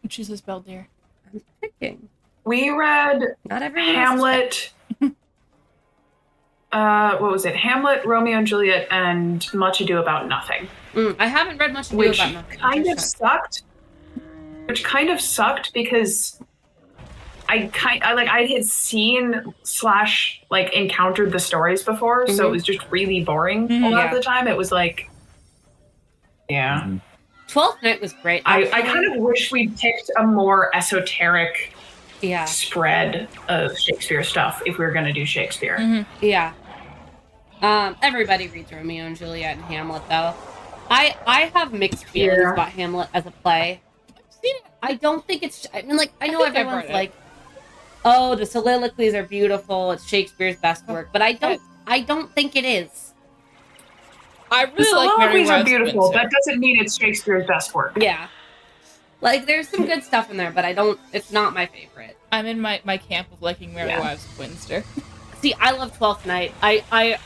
She says spelled dear. I'm picking. we read Not everyone else is Hamlet. What was it? Hamlet, Romeo and Juliet, and Much Ado About Nothing. I haven't read much to do Which about nothing. kind of sucked. Which kind of sucked because I had seen / like encountered the stories before, so it was just really boring a lot of the time. It was like, yeah. 12th Night was great. I kind of wish we picked a more esoteric spread of Shakespeare stuff if we were going to do Shakespeare. Yeah. Everybody reads Romeo and Juliet and Hamlet, though. I have mixed feelings about Hamlet as a play. I don't think it's... I mean, like, I know everyone's like, oh, the soliloquies are beautiful, it's Shakespeare's best work, but I don't think it is. I The really like Mary soliloquies are Wives beautiful. Windsor. That doesn't mean it's Shakespeare's best work. Yeah. Like, there's some good stuff in there, but it's not my favorite. I'm in my camp of liking Mary Wives of Windsor. See, I love 12th Night. I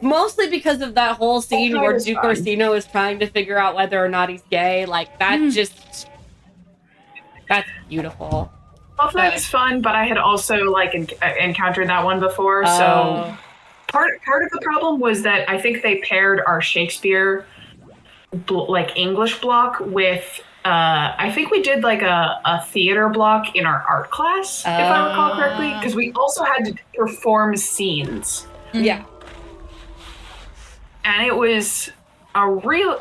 mostly because of that whole scene where Duke Orsino is trying to figure out whether or not he's gay. Like, that just... That's beautiful. Twelfth Night is fun, but I had also like encountered that one before. So Oh. part of the problem was that I think they paired our Shakespeare like English block with I think we did like a theater block in our art class, if I recall correctly, because we also had to perform scenes. Yeah. And it was a real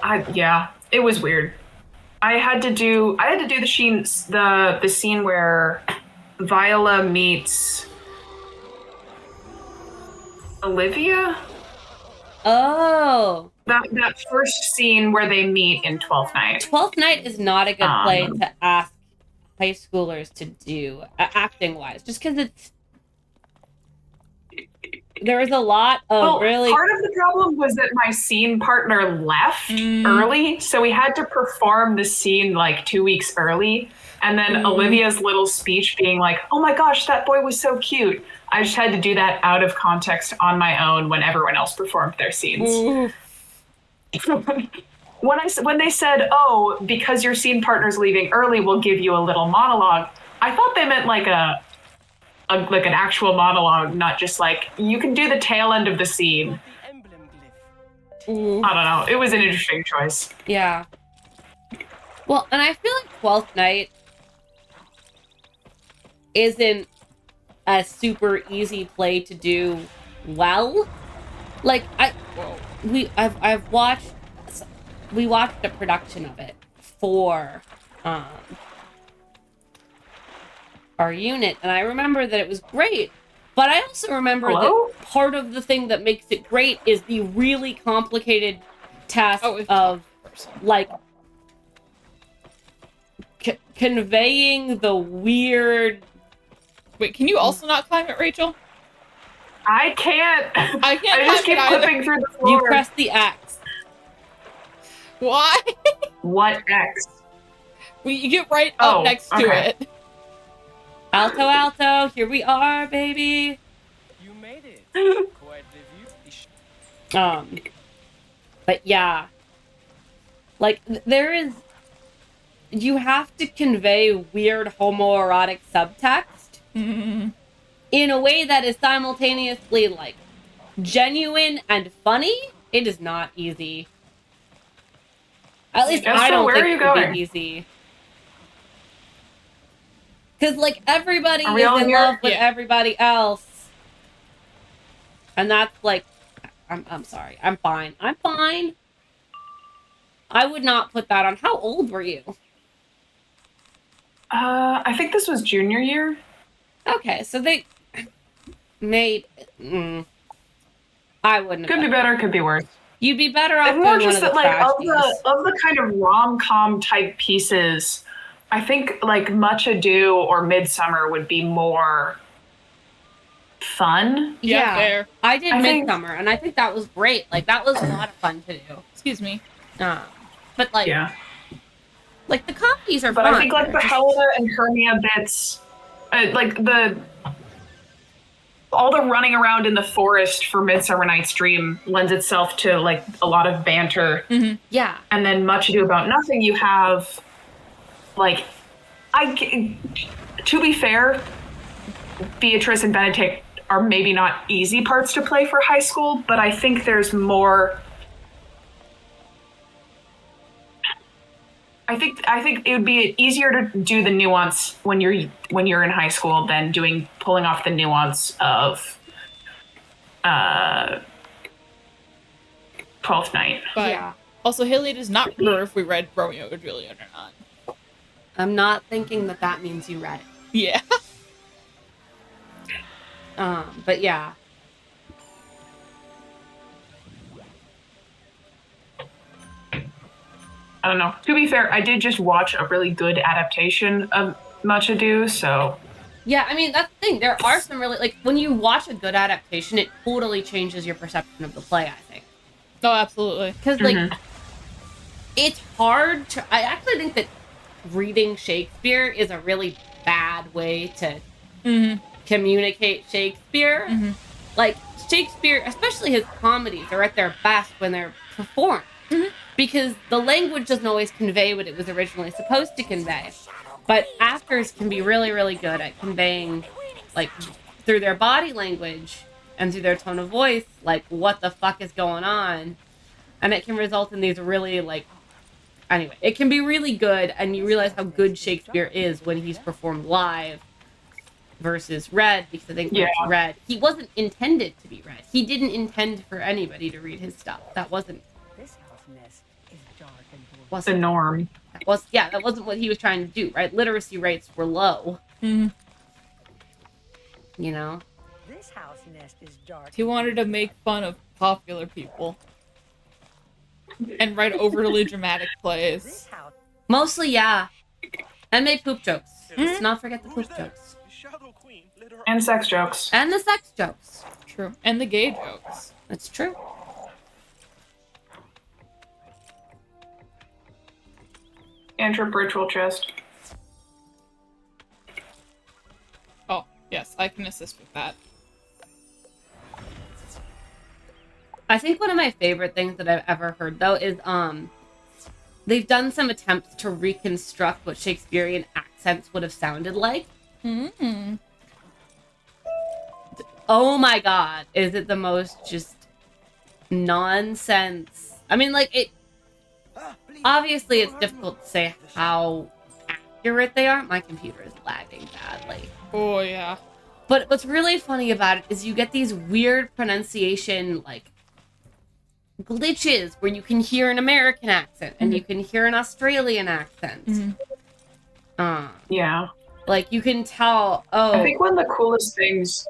it was weird. I had to do the scene where Viola meets Olivia. Oh. That first scene where they meet in Twelfth Night. Twelfth Night is not a good play to ask high schoolers to do, acting wise, just because there was a lot of really. Part of the problem was that my scene partner left early, so we had to perform the scene like 2 weeks early. And then Olivia's little speech being like, "Oh my gosh, that boy was so cute." I just had to do that out of context on my own when everyone else performed their scenes. When they said, "Oh, because your scene partner's leaving early, we'll give you a little monologue," I thought they meant like an actual monologue, not just like you can do the tail end of the scene. I don't know. It was an interesting choice. Yeah. Well, and I feel like Twelfth Night isn't a super easy play to do well. Like we watched a production of it for our unit, and I remember that it was great, but I also remember that part of the thing that makes it great is the really complicated task of like conveying the weird. Wait, can you also not climb it, Rachel? I can't. I can't. I just keep flipping through the floor. You press the X. Why? What X? You get right up next to it. Alto, alto, here we are, baby. You made it. Quite the view. But yeah, like there is, you have to convey weird homoerotic subtext in a way that is simultaneously like genuine and funny. It is not easy. At least I don't think it would be easy. Because, like, everybody is in love with everybody else. And that's, like, I'm sorry. I'm fine. I'm fine. I would not put that on. How old were you? I think this was junior year. Okay, so they made... I wouldn't have. Could be better, could be worse. You'd be better off more doing just one of that, the like, of the kind of rom-com type pieces... I think like Much Ado or Midsummer would be more fun. Yeah, fair. I did Midsummer, and I think that was great. Like that was a lot of fun to do. Excuse me. But like, like the comedies are but fun. I think like the Helena and Hermia bits, like all the running around in the forest for Midsummer Night's Dream lends itself to like a lot of banter. Yeah, and then Much Ado About Nothing, you have. Like, to be fair, Beatrice and Benedict are maybe not easy parts to play for high school, but I think there's more. I think it would be easier to do the nuance when you're in high school than pulling off the nuance of 12th Night. But also, Haley does not remember if we read Romeo or Juliet or not. I'm not thinking that means you read it. Yeah. But yeah. I don't know. To be fair, I did just watch a really good adaptation of Much Ado, so... Yeah, I mean, that's the thing. There are some really... Like, when you watch a good adaptation, it totally changes your perception of the play, I think. Oh, absolutely. Because, like, it's hard to... I actually think that reading Shakespeare is a really bad way to communicate Shakespeare. Like, Shakespeare, especially his comedies, are at their best when they're performed. Because the language doesn't always convey what it was originally supposed to convey. But actors can be really, really good at conveying, like, through their body language and through their tone of voice, like, what the fuck is going on. And it can result in these really, like, anyway, it can be really good, and you realize how good Shakespeare is when he's performed live versus read, because I think when it's read, he wasn't intended to be read. He didn't intend for anybody to read his stuff. That wasn't The norm. that wasn't what he was trying to do, right? Literacy rates were low. Mm-hmm. You know? This house nest is dark. He wanted to make fun of popular people and write overly dramatic plays. This house. Mostly, yeah. And make poop jokes. Let's not forget the poop jokes. And sex jokes. And the sex jokes. True. And the gay jokes. That's true. Cantrip ritual chest. Oh, yes, I can assist with that. I think one of my favorite things that I've ever heard, though, is they've done some attempts to reconstruct what Shakespearean accents would have sounded like. Mm-hmm. Oh my god, is it the most just nonsense? I mean, like, it obviously it's difficult to say how accurate they are. My computer is lagging badly. Oh, yeah. But what's really funny about it is you get these weird pronunciation, like, glitches where you can hear an American accent and you can hear an Australian accent. Yeah. Like, you can tell, I think one of the coolest things.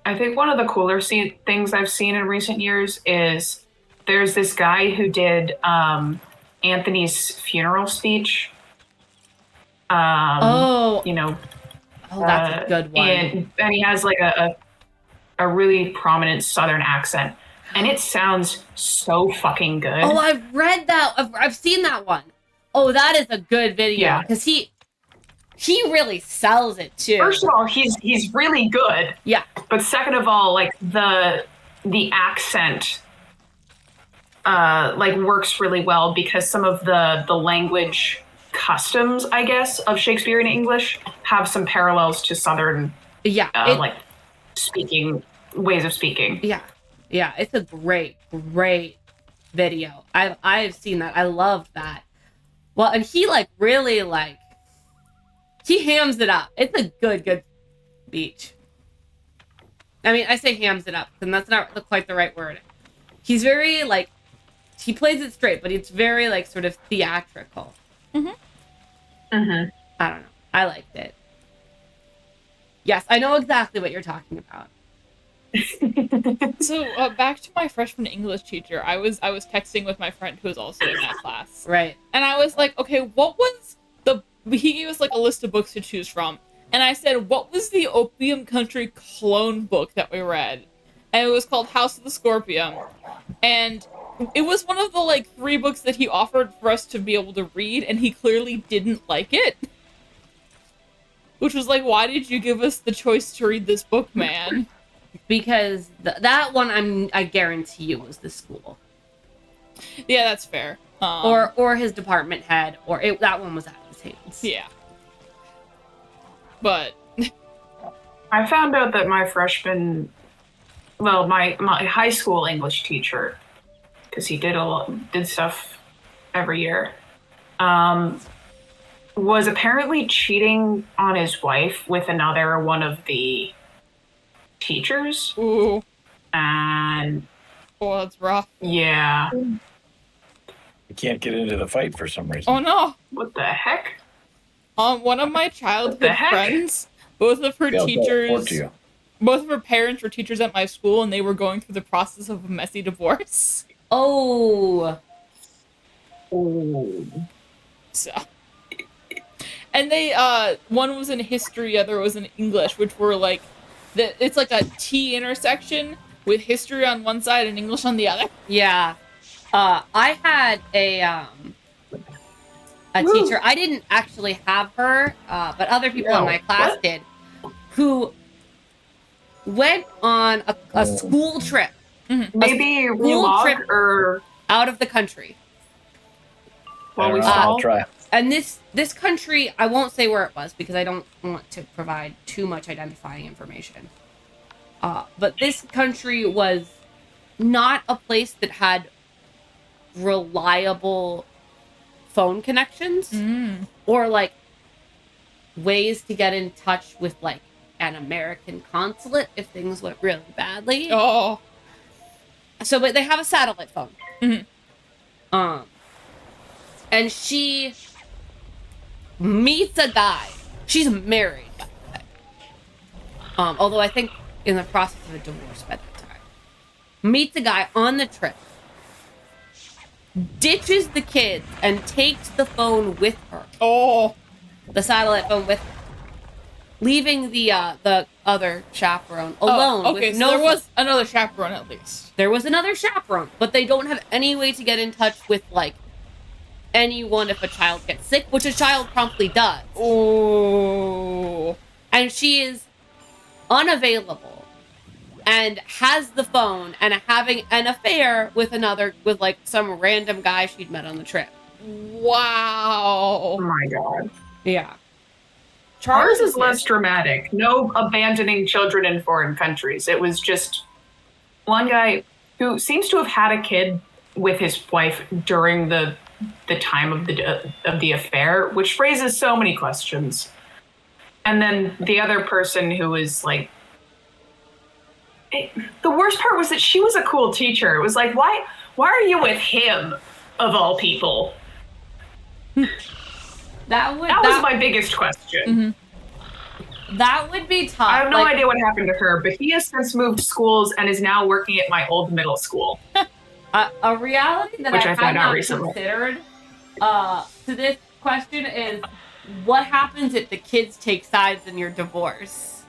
I think one of the cooler things I've seen in recent years is there's this guy who did Anthony's funeral speech. You know. Oh, that's a good one. And he has like a really prominent Southern accent, and it sounds so fucking good. Oh, I've read that. I've seen that one. Oh, that is a good video because he really sells it too. First of all, he's really good. Yeah. But second of all, like the accent like works really well because some of the language customs, I guess, of Shakespearean English have some parallels to Southern like speaking ways of speaking. Yeah, it's a great video. I've seen that. I loved that. Well, and he like really like he hams it up. It's a good speech. I mean, I say hams it up, and that's not quite the right word. He's very like he plays it straight, but it's very like sort of theatrical. I don't know. I liked it. Yes, I know exactly what you're talking about. So back to my freshman English teacher, I was texting with my friend who was also in that class, Right. and I was like, okay, what was he gave us like a list of books to choose from, and I said, what was the Opium Country clone book that we read? And it was called House of the Scorpion, and it was one of the like 3 books that he offered for us to be able to read, and he clearly didn't like it. Which was like, why did you give us the choice to read this book, man? Because that one I guarantee you was the school. Yeah, that's fair. Or his department head, that one was at his hands. Yeah. But I found out that my high school English teacher, because he did stuff every year, was apparently cheating on his wife with another one of the teachers. ooh, And oh, that's rough. yeah. You can't get into the fight for some reason. Oh no. What the heck? One of my childhood heck? friends, both of her They'll teachers, report to you. both of her parents were teachers at my school, and they were going through the process of a messy divorce. Oh. So, and they, one was in history, other was in English, which were like, it's like a T intersection with history on one side and English on the other. Yeah. I had a teacher. I didn't actually have her, but other people in my class did, who went on a school trip. Maybe school relog trip or out of the country. while we I'll saw. try. and this country, I won't say where it was because I don't want to provide too much identifying information. But this country was not a place that had reliable phone connections or like ways to get in touch with like an American consulate if things went really badly. Oh. So, but they have a satellite phone. Mm-hmm. And she meets a guy. She's married, by the way. Although I think in the process of a divorce by that time. Meets a guy on the trip. Ditches the kids and takes the phone with her. Oh. The satellite phone with her. Leaving the other chaperone alone. Okay, with so no there was another chaperone at least. There was another chaperone, but they don't have any way to get in touch with, like, anyone if a child gets sick, which a child promptly does. Oh. And she is unavailable and has the phone and having an affair with like, some random guy she'd met on the trip. Wow. Oh my god. Yeah. Ours is less dramatic. No abandoning children in foreign countries. It was just one guy who seems to have had a kid with his wife during the time of the affair, which raises so many questions. And then the other person who was like, the worst part was that she was a cool teacher. It was like, why are you with him of all people? That was my biggest question. That would be tough. I have no idea what happened to her, but he has since moved schools and is now working at my old middle school. A reality that Which I I found had out not recently. considered to this question is, what happens if the kids take sides in your divorce?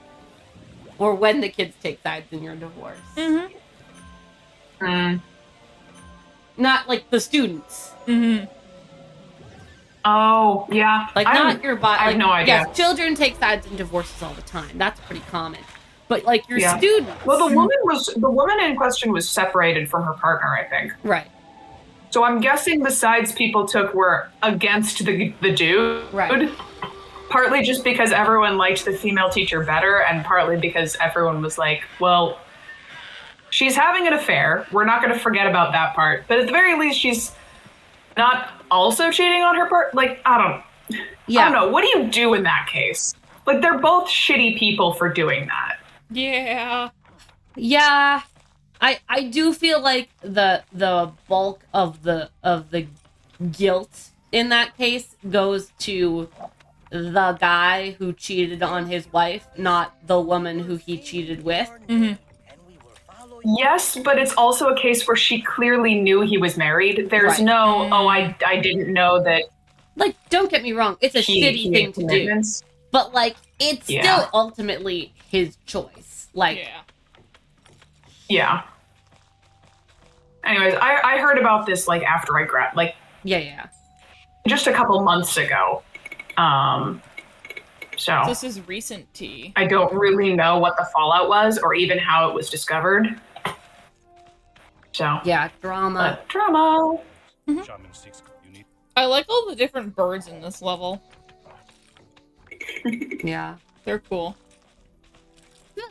Or when the kids take sides in your divorce? Not like the students. Oh, yeah. Like, not your body. I have no idea. Yes, children take sides in divorces all the time. That's pretty common. But, like, your students. Well, the woman in question was separated from her partner, I think. Right. So I'm guessing the sides people took were against the dude. Right. Partly just because everyone liked the female teacher better, and partly because everyone was like, well, she's having an affair. We're not going to forget about that part. But at the very least, she's not also cheating on her part. Like, I don't know. What do you do in that case? Like, they're both shitty people for doing that. Yeah. Yeah. I do feel like the bulk of the guilt in that case goes to the guy who cheated on his wife, not the woman who he cheated with. Yes, but it's also a case where she clearly knew he was married. There's no, I didn't know that. Like, don't get me wrong, it's a shitty thing to do. But, like, it's still ultimately his choice. Like, yeah. Anyways, I heard about this, like, after I just a couple months ago. So this is recent tea. I don't really know what the fallout was or even how it was discovered. So yeah, drama. Drama. I like all the different birds in this level. Yeah. They're cool.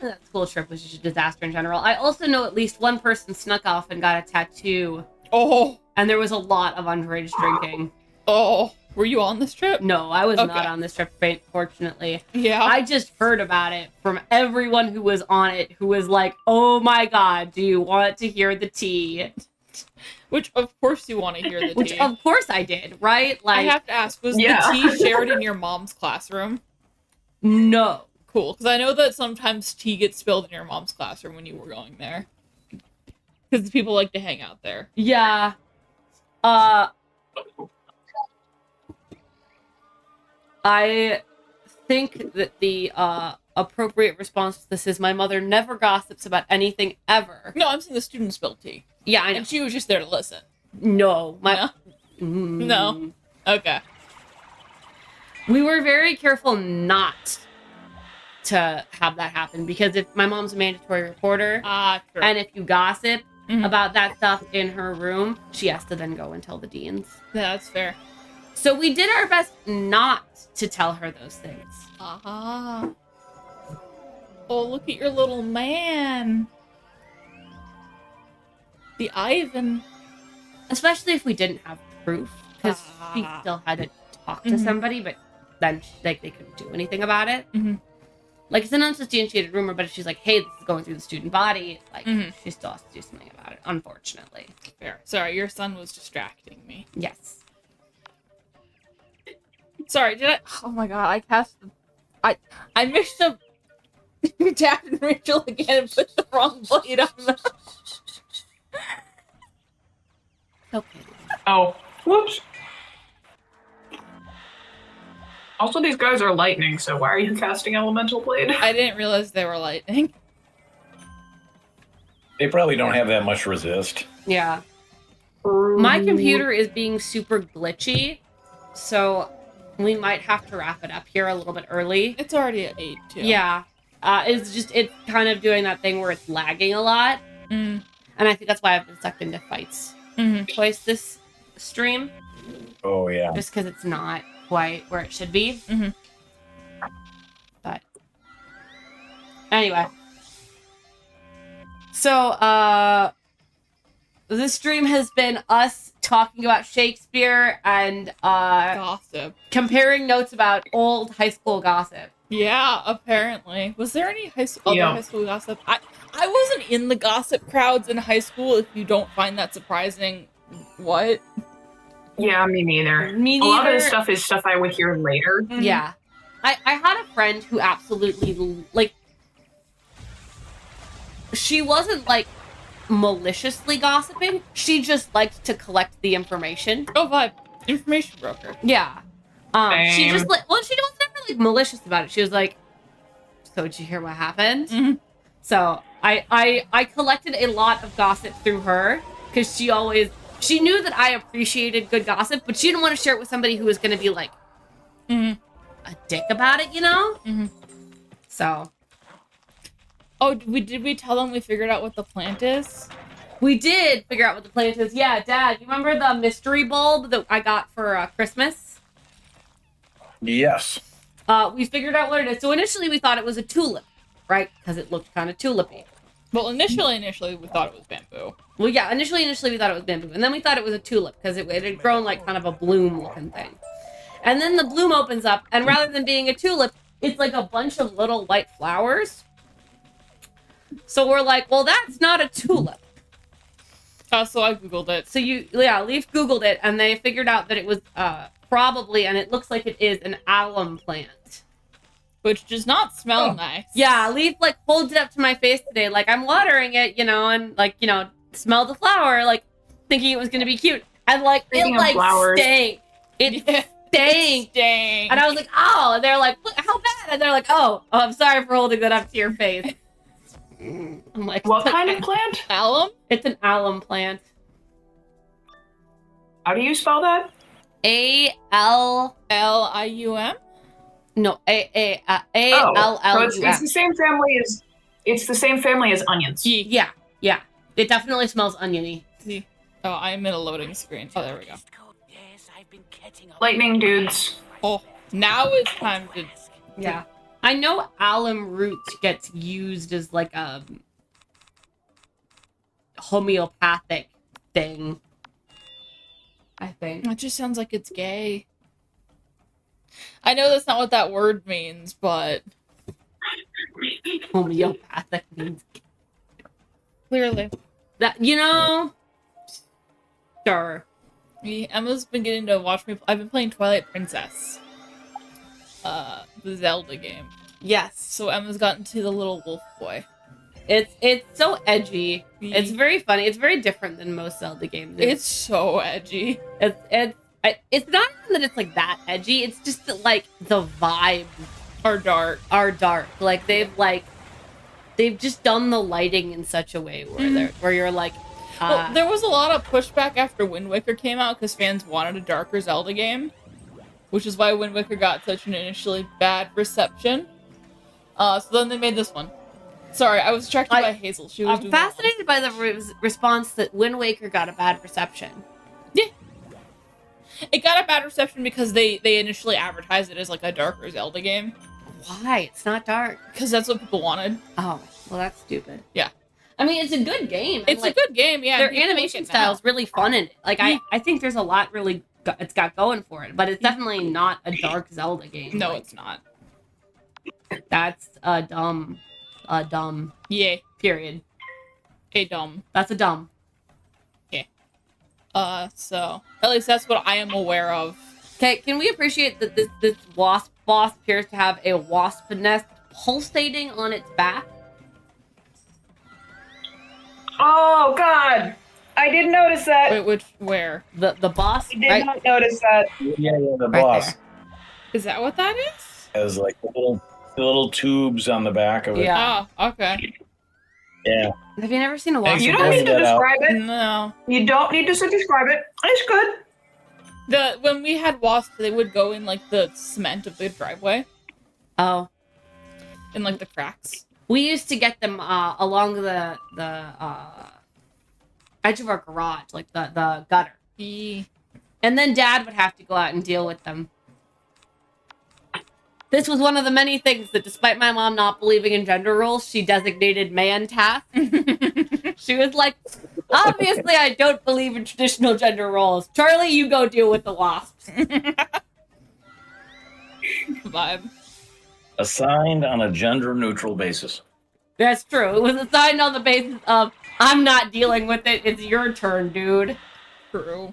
That school trip was just a disaster in general. I also know at least one person snuck off and got a tattoo. Oh. And there was a lot of underage drinking. Oh. Were you on this trip? No, I was not on this trip, fortunately. Yeah. I just heard about it from everyone who was on it, who was like, oh my god, do you want to hear the tea? Which, of course, you want to hear the tea. Which, of course, I did, right? Like, I have to ask, was the tea shared in your mom's classroom? No. Cool, because I know that sometimes tea gets spilled in your mom's classroom when you were going there. Because people like to hang out there. Yeah. I think that the appropriate response to this is my mother never gossips about anything ever. No, I'm saying the student spilled tea. Yeah, I know. And she was just there to listen. No. No? Okay. We were very careful not to have that happen because if my mom's a mandatory reporter, True. and if you gossip about that stuff in her room, she has to then go and tell the deans. Yeah, that's fair. So we did our best not to tell her those things. Ah. Oh, look at your little man. The Ivan. Especially if we didn't have proof, because she still had to talk to somebody, but then they couldn't do anything about it. Mhm. Like, it's an unsubstantiated rumor, but if she's like, hey, this is going through the student body, like, she still has to do something about it, unfortunately. Fair. Sorry, your son was distracting me. Yes. Sorry, did I? Oh my god, I cast. I mixed up Dad and Rachel again and put the wrong blade on them. Okay. Oh, whoops. Also, these guys are lightning, so why are you casting Elemental Blade? I didn't realize they were lightning. They probably don't have that much resist. Yeah. My computer is being super glitchy, so we might have to wrap it up here a little bit early. It's already at 8, too. Yeah. It's kind of doing that thing where it's lagging a lot. Mm. And I think that's why I've been sucked into fights twice this stream. Oh, yeah. Just because it's not quite where it should be. But anyway. So, this stream has been us talking about Shakespeare and Gossip. comparing notes about old high school gossip. Yeah, apparently. Was there any other Yeah. high school gossip? I wasn't in the gossip crowds in high school. If you don't find that surprising, what? Yeah, me neither. Me A lot of neither. this stuff is stuff I would hear later. Yeah. I had a friend who absolutely, like, she wasn't, like, maliciously gossiping. She just liked to collect the information. Oh, vibe. Information broker. Yeah. She Same. just, like, well, she wasn't really malicious about it. She was like, so did you hear what happened? Mhm. So I collected a lot of gossip through her because she knew that I appreciated good gossip, but she didn't want to share it with somebody who was going to be like a dick about it, you know? So Oh, did we tell them we figured out what the plant is? we did figure out what the plant is. Yeah, Dad, you remember the mystery bulb that I got for Christmas? Yes. We figured out what it is. So initially we thought it was a tulip, right? Because it looked kind of tulipy. Well, initially we thought it was bamboo. Well, yeah, initially we thought it was bamboo. And then we thought it was a tulip because it had grown like kind of a bloom looking thing. And then the bloom opens up, and rather than being a tulip, it's like a bunch of little white flowers. So we're like, well, that's not a tulip. So I Googled it. So Leaf Googled it, and they figured out that it was probably, and it looks like it is, an alum plant. Which does not smell nice. Yeah, Leaf, like, holds it up to my face today, like, I'm watering it, you know, and, like, you know, smell the flower, like, thinking it was gonna be cute. And, like, Speaking it, of like, flowers. stank. It stank. Dang. And I was like, oh, and they're like, look, how bad? And they're like, oh, I'm sorry for holding that up to your face. I'm like, What kind of plant? Alum? It's an alum plant. How do you spell that? A-L... Lium? No, So A-L-L-U-M. it's the same family as onions. Yeah. It definitely smells oniony. See. Oh, I'm in a loading screen. Oh, there we go. Yes, I've been catching up. Lightning dudes. Oh, now it's time to... Yeah. I know alum root gets used as like a homeopathic thing. I think. It just sounds like it's gay. I know that's not what that word means, but... Homeopathic means Clearly. that, you know? Sure. Emma's been getting to watch me... I've been playing Twilight Princess. The Zelda game. Yes. So Emma's gotten to the little wolf boy. It's so edgy. It's very funny. It's very different than most Zelda games. It's so edgy. It's not even that it's like that edgy. It's just that like the vibes Are dark. are dark. Like they've just done the lighting in such a way where you're like. Well, there was a lot of pushback after Wind Waker came out because fans wanted a darker Zelda game, which is why Wind Waker got such an initially bad reception. So then they made this one. Sorry, I was distracted by Hazel. She was I'm fascinated by the response that Wind Waker got a bad reception. Yeah. It got a bad reception because they initially advertised it as like a darker Zelda game. Why? It's not dark. Because that's what people wanted. Oh, well, that's stupid. Yeah. I mean, it's a good game. and, It's like, a good game, yeah. Their and people animation like it style now. is really fun in it. Like, I think there's a lot really it's got going for it, but it's definitely not a dark Zelda game. No, Like, it's not. that's a dumb, Yeah. period. A dumb. That's a dumb. So at least that's what I am aware of. Okay, can we appreciate that this wasp boss appears to have a wasp nest pulsating on its back? Oh God, I didn't notice that. Wait, where? The boss, I did right? not notice that. Yeah, the Right boss there. Is that what that is? has like the little tubes on the back of it. Yeah. Oh, okay. Yeah. Have you never seen a wasp? Thanks You for don't need pointing to that out. describe it. No. You don't need to describe it. It's good. When we had wasps, they would go in like the cement of the driveway, Oh, in like the cracks. we used to get them along the edge of our garage, like the gutter, and then Dad would have to go out and deal with them. This was one of the many things that, despite my mom not believing in gender roles, she designated man tasks. She was like, obviously, I don't believe in traditional gender roles. Charlie, you go deal with the wasps. Vibe. Assigned on a gender-neutral basis. That's true. It was assigned on the basis of, I'm not dealing with it. It's your turn, dude. True.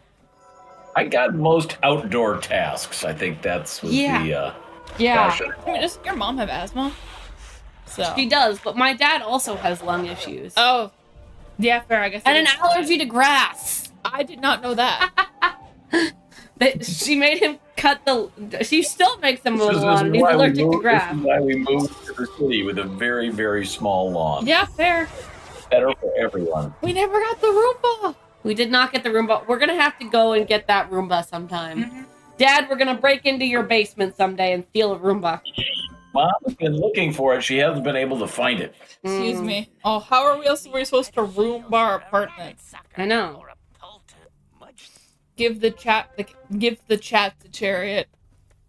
I got most outdoor tasks. I think that's was Yeah. the Yeah, Gotcha. I mean, does your mom have asthma? So. she does, but my dad also has lung issues. Oh. Yeah, fair. I guess. And it an is. allergy to grass. I did not know that. She made him cut she still makes him mow the This is lawn, and he's why we allergic to moved- grass. This is why we moved to the city with a very, very small lawn. Yeah, fair. Better for everyone. We never got the Roomba. We did not get the Roomba. We're gonna have to go and get that Roomba sometime. Mhm. Dad, we're gonna break into your basement someday and steal a Roomba. Mom's been looking for it. She hasn't been able to find it. Excuse Mm, me. Oh, how are we supposed to Roomba our apartment? I know. Give the chat to Chariot.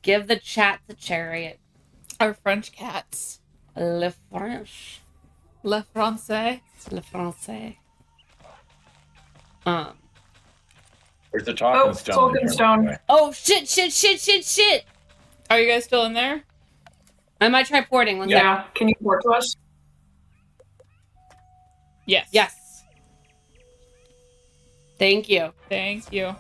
Give the chat to Chariot. Our French cats. Le French. Le Francais. Le Français. There's a talking Oh, stone. talking in there, stone. by the way. Oh, shit! Are you guys still in there? I might try porting. One second. Yeah. Can you report to us? Yes. Yes. Thank you. Thank you.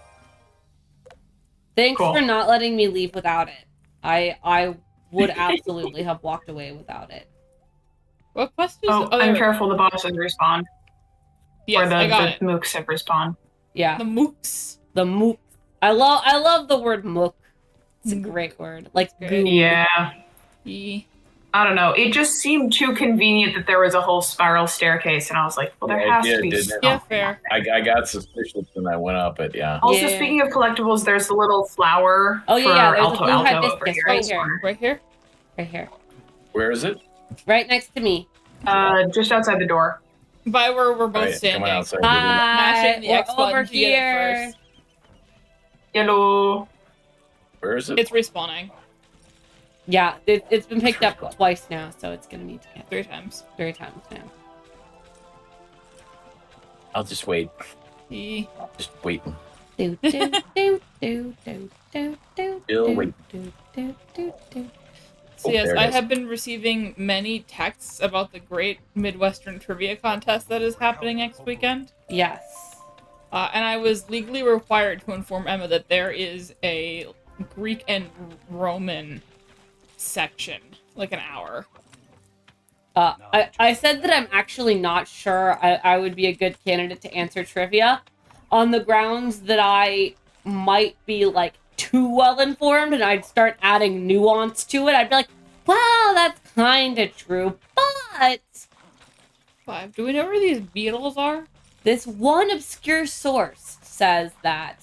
Thanks Cool. for not letting me leave without it. I would absolutely have walked away without it. What quest is Oh, other? I'm careful. The bosses respawn. Yes, or the I got it. mooks have respawn. Yeah. The mooks. The mook. I love the word mook. It's a great word. Like Great. goo. Yeah. E. I don't know. It just seemed too convenient that there was a whole spiral staircase, and I was like, well, there Yeah, has it to did, be didn't it? something. Yeah, fair. I got suspicious when I went up it. Yeah. Also, Yeah. speaking of collectibles, there's the little flower Oh, for yeah, there's a Alto blue Alto hibiscus over here. right in this here. corner. Right here. Right here. Where is it? Right next to me. Just outside the door. By where we're both All right, standing. come on outside. Hi. Mashing the X We're button over to get it here. first. Yellow. Where is it? It's respawning Yeah, it's been picked up twice now, so it's gonna need to get 3 times. 3 times now. I'll just wait. E. Just wait. Do, do, do, do, do, do, do, Still do, wait. do, do, do, do. So Oh, yes, there it I is. have been receiving many texts about the great Midwestern trivia contest that is happening next weekend. Yes. And I was legally required to inform Emma that there is a Greek and Roman section, like an hour. I said that I'm actually not sure I would be a good candidate to answer trivia on the grounds that I might be like too well informed and I'd start adding nuance to it. I'd be like, well, that's kind of true, but 5. Do we know where these beetles are? this one obscure source says that.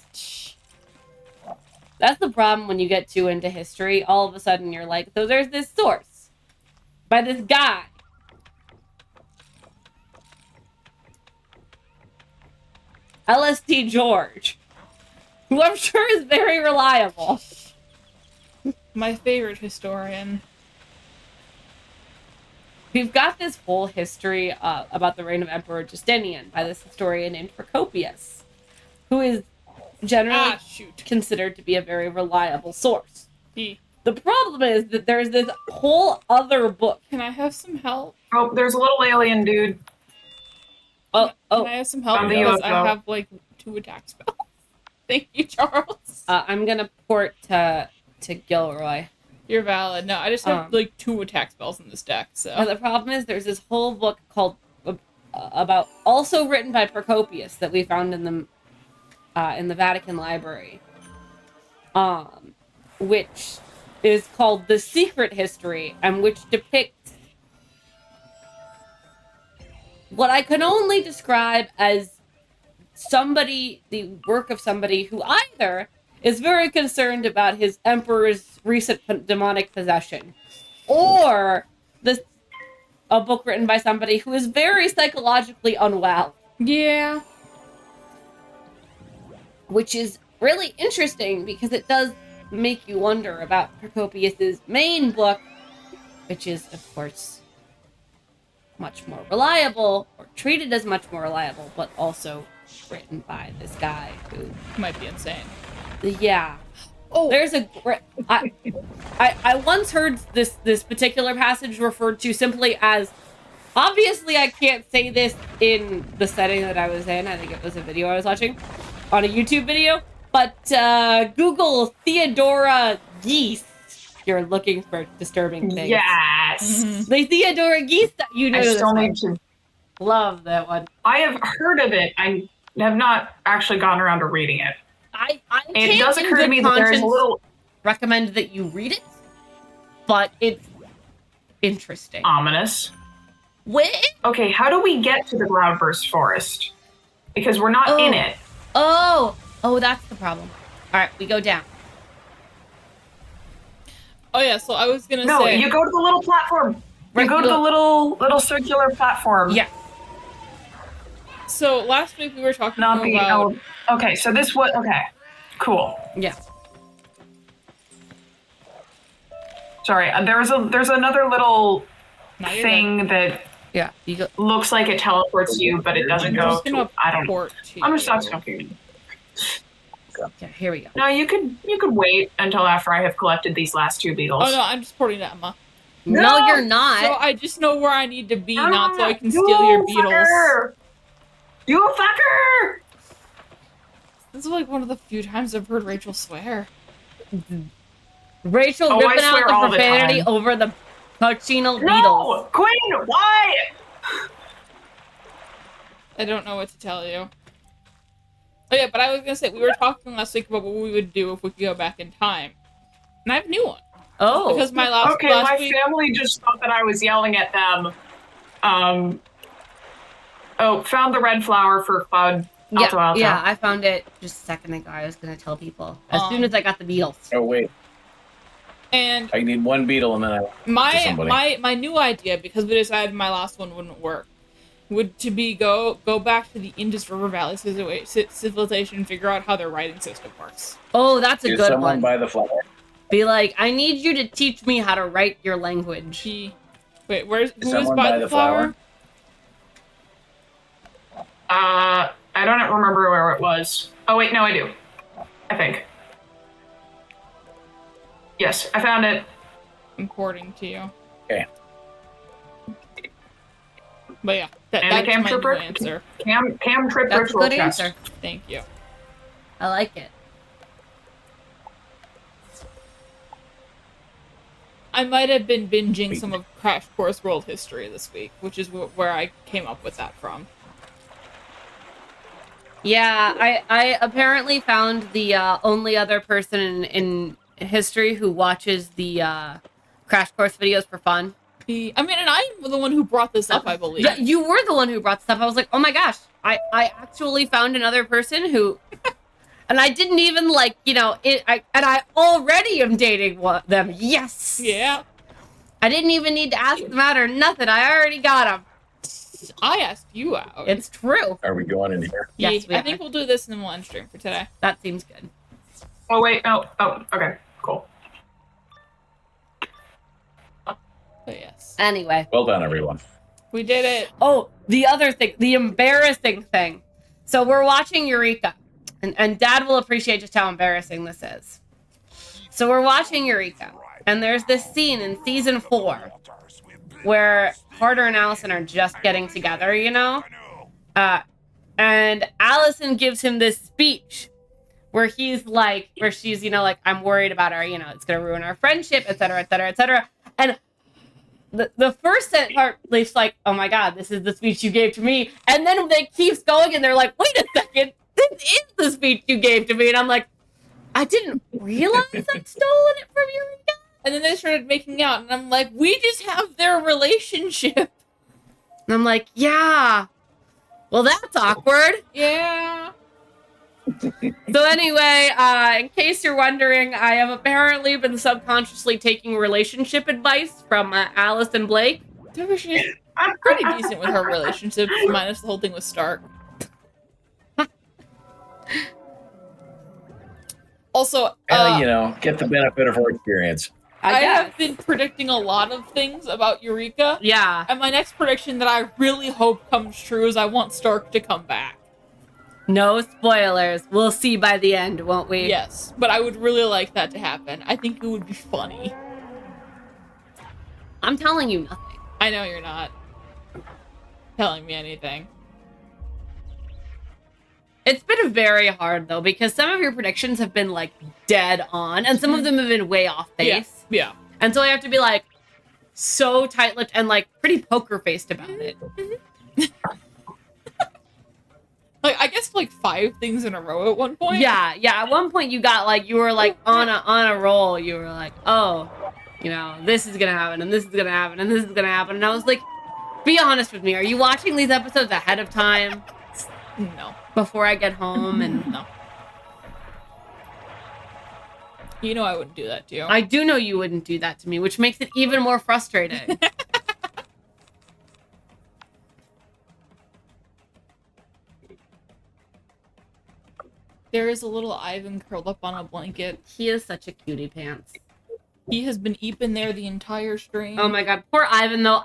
That's the problem when you get too into history. All of a sudden you're like, so there's this source by this guy. LSD George. who I'm sure is very reliable. My favorite historian. We've got this whole history about the reign of Emperor Justinian by this historian named Procopius, who is generally considered to be a very reliable source. The problem is that there's this whole other book. Can I have some help? Oh, there's a little alien dude. Can I have some help? Because I have like 2 attack spells. Thank you, Charles. I'm gonna port to Gilroy. You're valid. No, I just have like 2 attack spells in this deck. So the problem is there's this whole book called about also written by Procopius that we found in the Vatican Library, which is called The Secret History, and which depicts what I can only describe as the work of somebody who either is very concerned about his emperor's recent demonic possession, or a book written by somebody who is very psychologically unwell. Yeah. Which is really interesting because it does make you wonder about Procopius's main book, which is, of course, much more reliable, or treated as much more reliable, but also written by this guy who might be insane. Yeah. Oh, there's a. I once heard this particular passage referred to simply as. Obviously, I can't say this in the setting that I was in. I think it was a video I was watching on a YouTube video. But Google Theodora Geese. You're looking for disturbing things. Yes. The Theodora Geese. You know. I still need to. Love that one. I have heard of it. I have not actually gone around to reading it. It does occur to me that there's a little recommend that you read it, but it's interesting. Ominous. Wait. Okay, how do we get to the Cloudburst Forest? Because we're not in it. Oh, that's the problem. All right, we go down. Oh yeah, so I was gonna say. No, you go to the little platform. You go to the little circular platform. Yeah. So last week we were talking about. Okay, so this was okay. Cool. Yeah. Sorry, there's another little thing that looks like it teleports you, but it doesn't go. I don't know. I'm just not talking. Yeah, here we go. No, you could wait until after I have collected these last 2 beetles. Oh no, I'm just porting to Emma. No, you're not. So I just know where I need to be, not so I can steal your beetles. Fucker! You fucker! This is like one of the few times I've heard Rachel swear. Rachel ripping out the profanity over the cochino beetles. No! Quinn, why? I don't know what to tell you. Oh yeah, but I was gonna say, we were talking last week about what we would do if we could go back in time. And I have a new one. Oh. Because my last week... family just thought that I was yelling at them. Found the red flower for Cloud. Yeah, I found it just a second ago. I was gonna tell people as soon as I got the beetles. Oh wait. And I need 1 beetle and then my new idea, because we decided my last one wouldn't work, would to be go back to the Indus River Valley civilization and figure out how their writing system works. Oh, that's a good someone one. By the flower. Be like, I need you to teach me how to write your language. Wait, who is by the flower? I don't remember where it was. Oh wait, no, I do. I think. Yes, I found it. I'm porting to you. Okay. But yeah, that's my new answer. Cam trip That's a good answer. Thank you. I like it. I might have been binging some of Crash Course World History this week, which is where I came up with that from. Yeah, I apparently found the only other person in history who watches the Crash Course videos for fun. I mean, and I'm the one who brought this up, I believe. Yeah, you were the one who brought this up. I was like, oh my gosh, I actually found another person who... And I didn't even, like, and I already am dating them. Yes! Yeah. I didn't even need to ask them out or nothing. I already got them. I asked you out. It's true. Are we going in here? Yes, I think we'll do this and then we'll end stream for today. That seems good. Oh wait, oh, okay, cool. But yes. Anyway. Well done, everyone. We did it. Oh, the other thing, the embarrassing thing. So we're watching Eureka, and Dad will appreciate just how embarrassing this is. So we're watching Eureka, and there's this scene in season 4 where Carter and Allison are just getting together, you know? And Allison gives him this speech where he's like, where she's, you know, like, I'm worried about our, you know, it's going to ruin our friendship, et cetera, et cetera, et cetera. And the first part, Leaf's like, oh my God, this is the speech you gave to me. And then it keeps going and they're like, wait a second, this is the speech you gave to me. And I'm like, I didn't realize I'd stolen it from Eureka. And then they started making out, and I'm like, we just have their relationship. And I'm like, yeah. Well, that's awkward. Yeah. So anyway, in case you're wondering, I have apparently been subconsciously taking relationship advice from Alice and Blake. She's pretty decent with her relationship, minus the whole thing with Stark. Also, You know, get the benefit of her experience. I guess. have been predicting a lot of things about Eureka. Yeah. And my next prediction that I really hope comes true is I want Stark to come back. No spoilers. We'll see by the end, won't we? Yes, but I would really like that to happen. I think it would be funny. I'm telling you nothing. I know you're not telling me anything. It's been very hard, though, because some of your predictions have been, like, dead on, and some of them have been way off base. Yeah. And so I have to be, like, so tight-lipped and, like, pretty poker-faced about it. Like, I guess, like, 5 things in a row at one point. Yeah. At one point, you got, like, you were, like, on a roll. You were like, oh, you know, this is gonna happen, and this is gonna happen, and this is gonna happen. And I was like, be honest with me. Are you watching these episodes ahead of time? No. Before I get home? And No. You know I wouldn't do that to you. I do know you wouldn't do that to me, which makes it even more frustrating. There is a little Ivan curled up on a blanket. He is such a cutie pants. He has been eeping there the entire stream. Oh my God, poor Ivan though.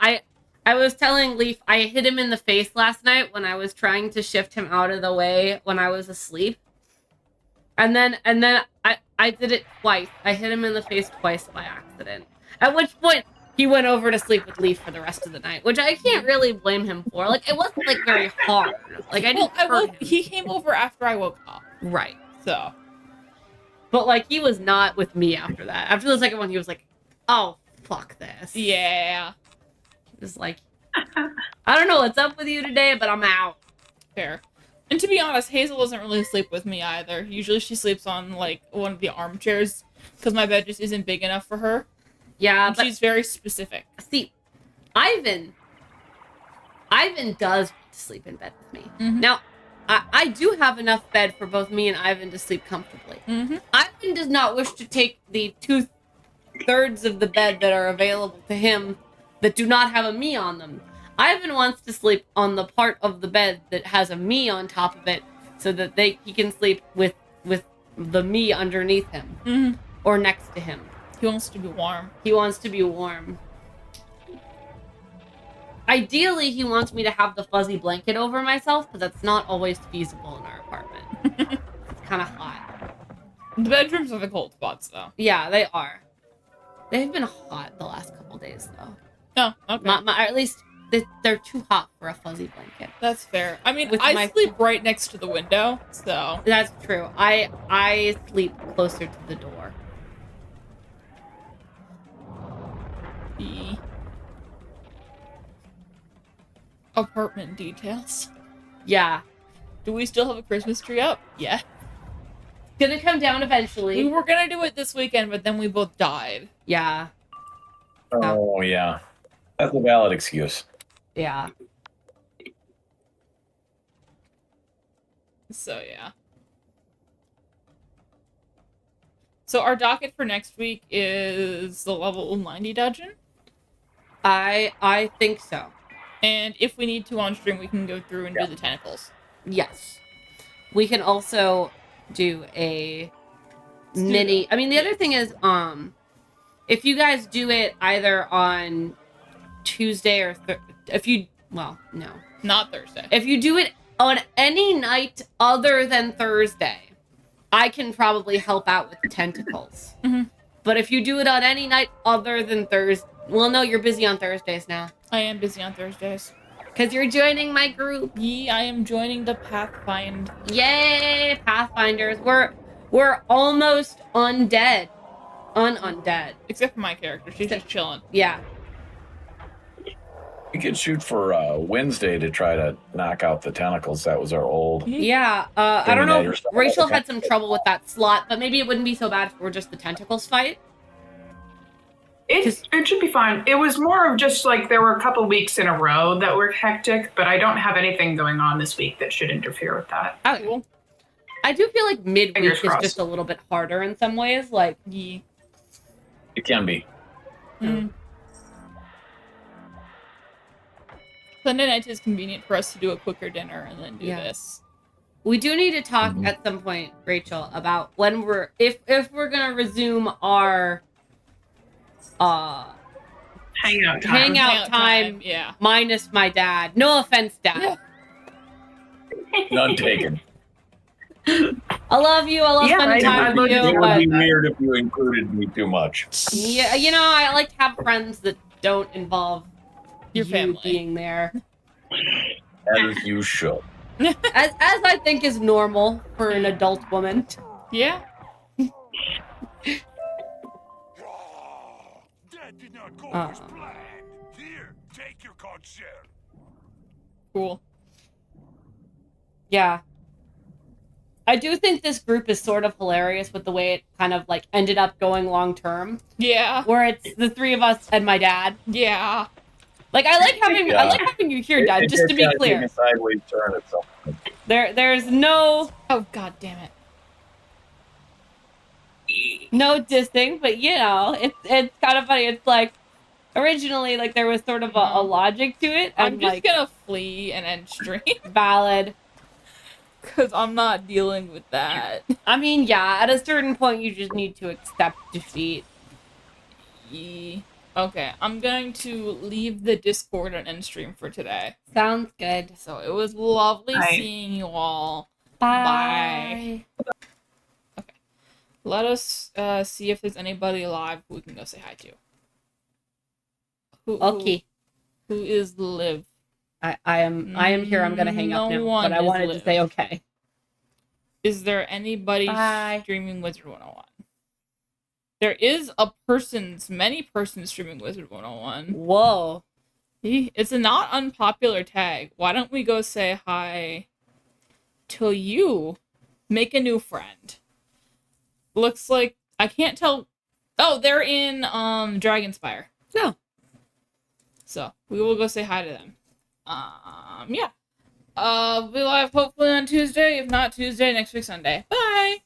I was telling Leaf, I hit him in the face last night when I was trying to shift him out of the way when I was asleep. And then I did it twice. I hit him in the face twice by accident. At which point he went over to sleep with Leaf for the rest of the night, which I can't really blame him for. Like, it wasn't like very hard. Like, I didn't hurt him. He came over after I woke up. Right. So. But like, he was not with me after that. After the second one, he was like, oh, fuck this. Yeah. He was like, I don't know what's up with you today, but I'm out. Fair. And to be honest, Hazel doesn't really sleep with me either. Usually she sleeps on, like, one of the armchairs, because my bed just isn't big enough for her. Yeah, And but she's very specific. see, Ivan does want to sleep in bed with me. Mhm. Now, I do have enough bed for both me and Ivan to sleep comfortably. Mm-hmm. Ivan does not wish to take the 2/3 of the bed that are available to him that do not have a me on them. Ivan wants to sleep on the part of the bed that has a me on top of it, so that he can sleep with the me underneath him Mm-hmm. or next to him. He wants to be warm. He wants to be warm. Ideally, he wants me to have the fuzzy blanket over myself, but that's not always feasible in our apartment. It's kind of hot. The bedrooms are the cold spots, though. Yeah, they are. They've been hot the last couple days, though. Oh, okay. Or at least they're too hot for a fuzzy blanket. That's fair. I mean, With I my- sleep right next to the window, so... That's true. I sleep closer to the door. The apartment details. Yeah. Do we still have a Christmas tree up? Yeah. Gonna come down eventually. We were gonna do it this weekend, but then we both died. Yeah. Oh, yeah. That's a valid excuse. Yeah. So, yeah. So our docket for next week is the level 90 dungeon. I think so. And if we need to on stream, we can go through and do the tentacles. Yes. We can also do a mini. I mean, the other thing is, if you guys do it either on Tuesday or no, Not Thursday. if you do it on any night other than Thursday, I can probably help out with the tentacles. Mhm. But if you do it on any night other than Thursday, well, no, you're busy on Thursdays now. I am busy on Thursdays. Because you're joining my group. I am joining the Pathfind. Yay, Pathfinders. We're almost undead. Undead. Except for my character. She's just chilling. Yeah. We could shoot for Wednesday to try to knock out the tentacles. That was our old. Yeah, I don't know. Terminator stuff. Rachel had some trouble with that slot, but maybe it wouldn't be so bad if it were just the tentacles fight. It should be fine. It was more of just like there were a couple weeks in a row that were hectic, but I don't have anything going on this week that should interfere with that. Okay. Cool. I do feel like midweek Fingers is crossed. just a little bit harder in some ways. Like, Yeah. It can be. Sunday night is convenient for us to do a quicker dinner and then do Yeah. this. we do need to talk at some point, Rachel, about when we're if we're gonna resume our Hangout time. hangout time Yeah. minus my dad. No offense, Dad. None taken. I love you. I love Yeah, spending I time love with you you. too. It would But be weird if you included me too much. yeah, you know, I like to have friends that don't involve Your you family. being there, As you should. as I think is normal for an adult woman. Yeah. That did not go Uh. as planned. Here, take your card share. Cool. Yeah. I do think this group is sort of hilarious with the way it kind of like ended up going long term, Yeah. where it's the three of us and my dad. Yeah. Like I like having you here, Dad. It Just to did be kinda take clear, a sideways turn at some point. there's no Oh, god damn it. dissing, but you know, it's kind of funny. It's like originally like there was sort of a logic to it, I'm and just like gonna flee and end stream valid. because I'm not dealing with that. I mean, yeah, at a certain point, you just need to accept defeat. Okay, I'm going to leave the Discord and end stream for today. Sounds good. So it was lovely Bye. seeing you all. Bye. Let us see if there's anybody alive we can go say hi to. Okay. Who is Liv? I am here. I'm gonna hang up No now, one but I is wanted to live. say okay. Is there anybody Bye. streaming Wizard 101? There is many persons streaming Wizard 101. Whoa. It's a not unpopular tag. Why don't we go say hi to you? Make a new friend. Looks like I can't tell. Oh, they're in Dragonspire. No. So we will go say hi to them. Yeah. We'll be live hopefully on Tuesday. If not Tuesday, next week Sunday. Bye.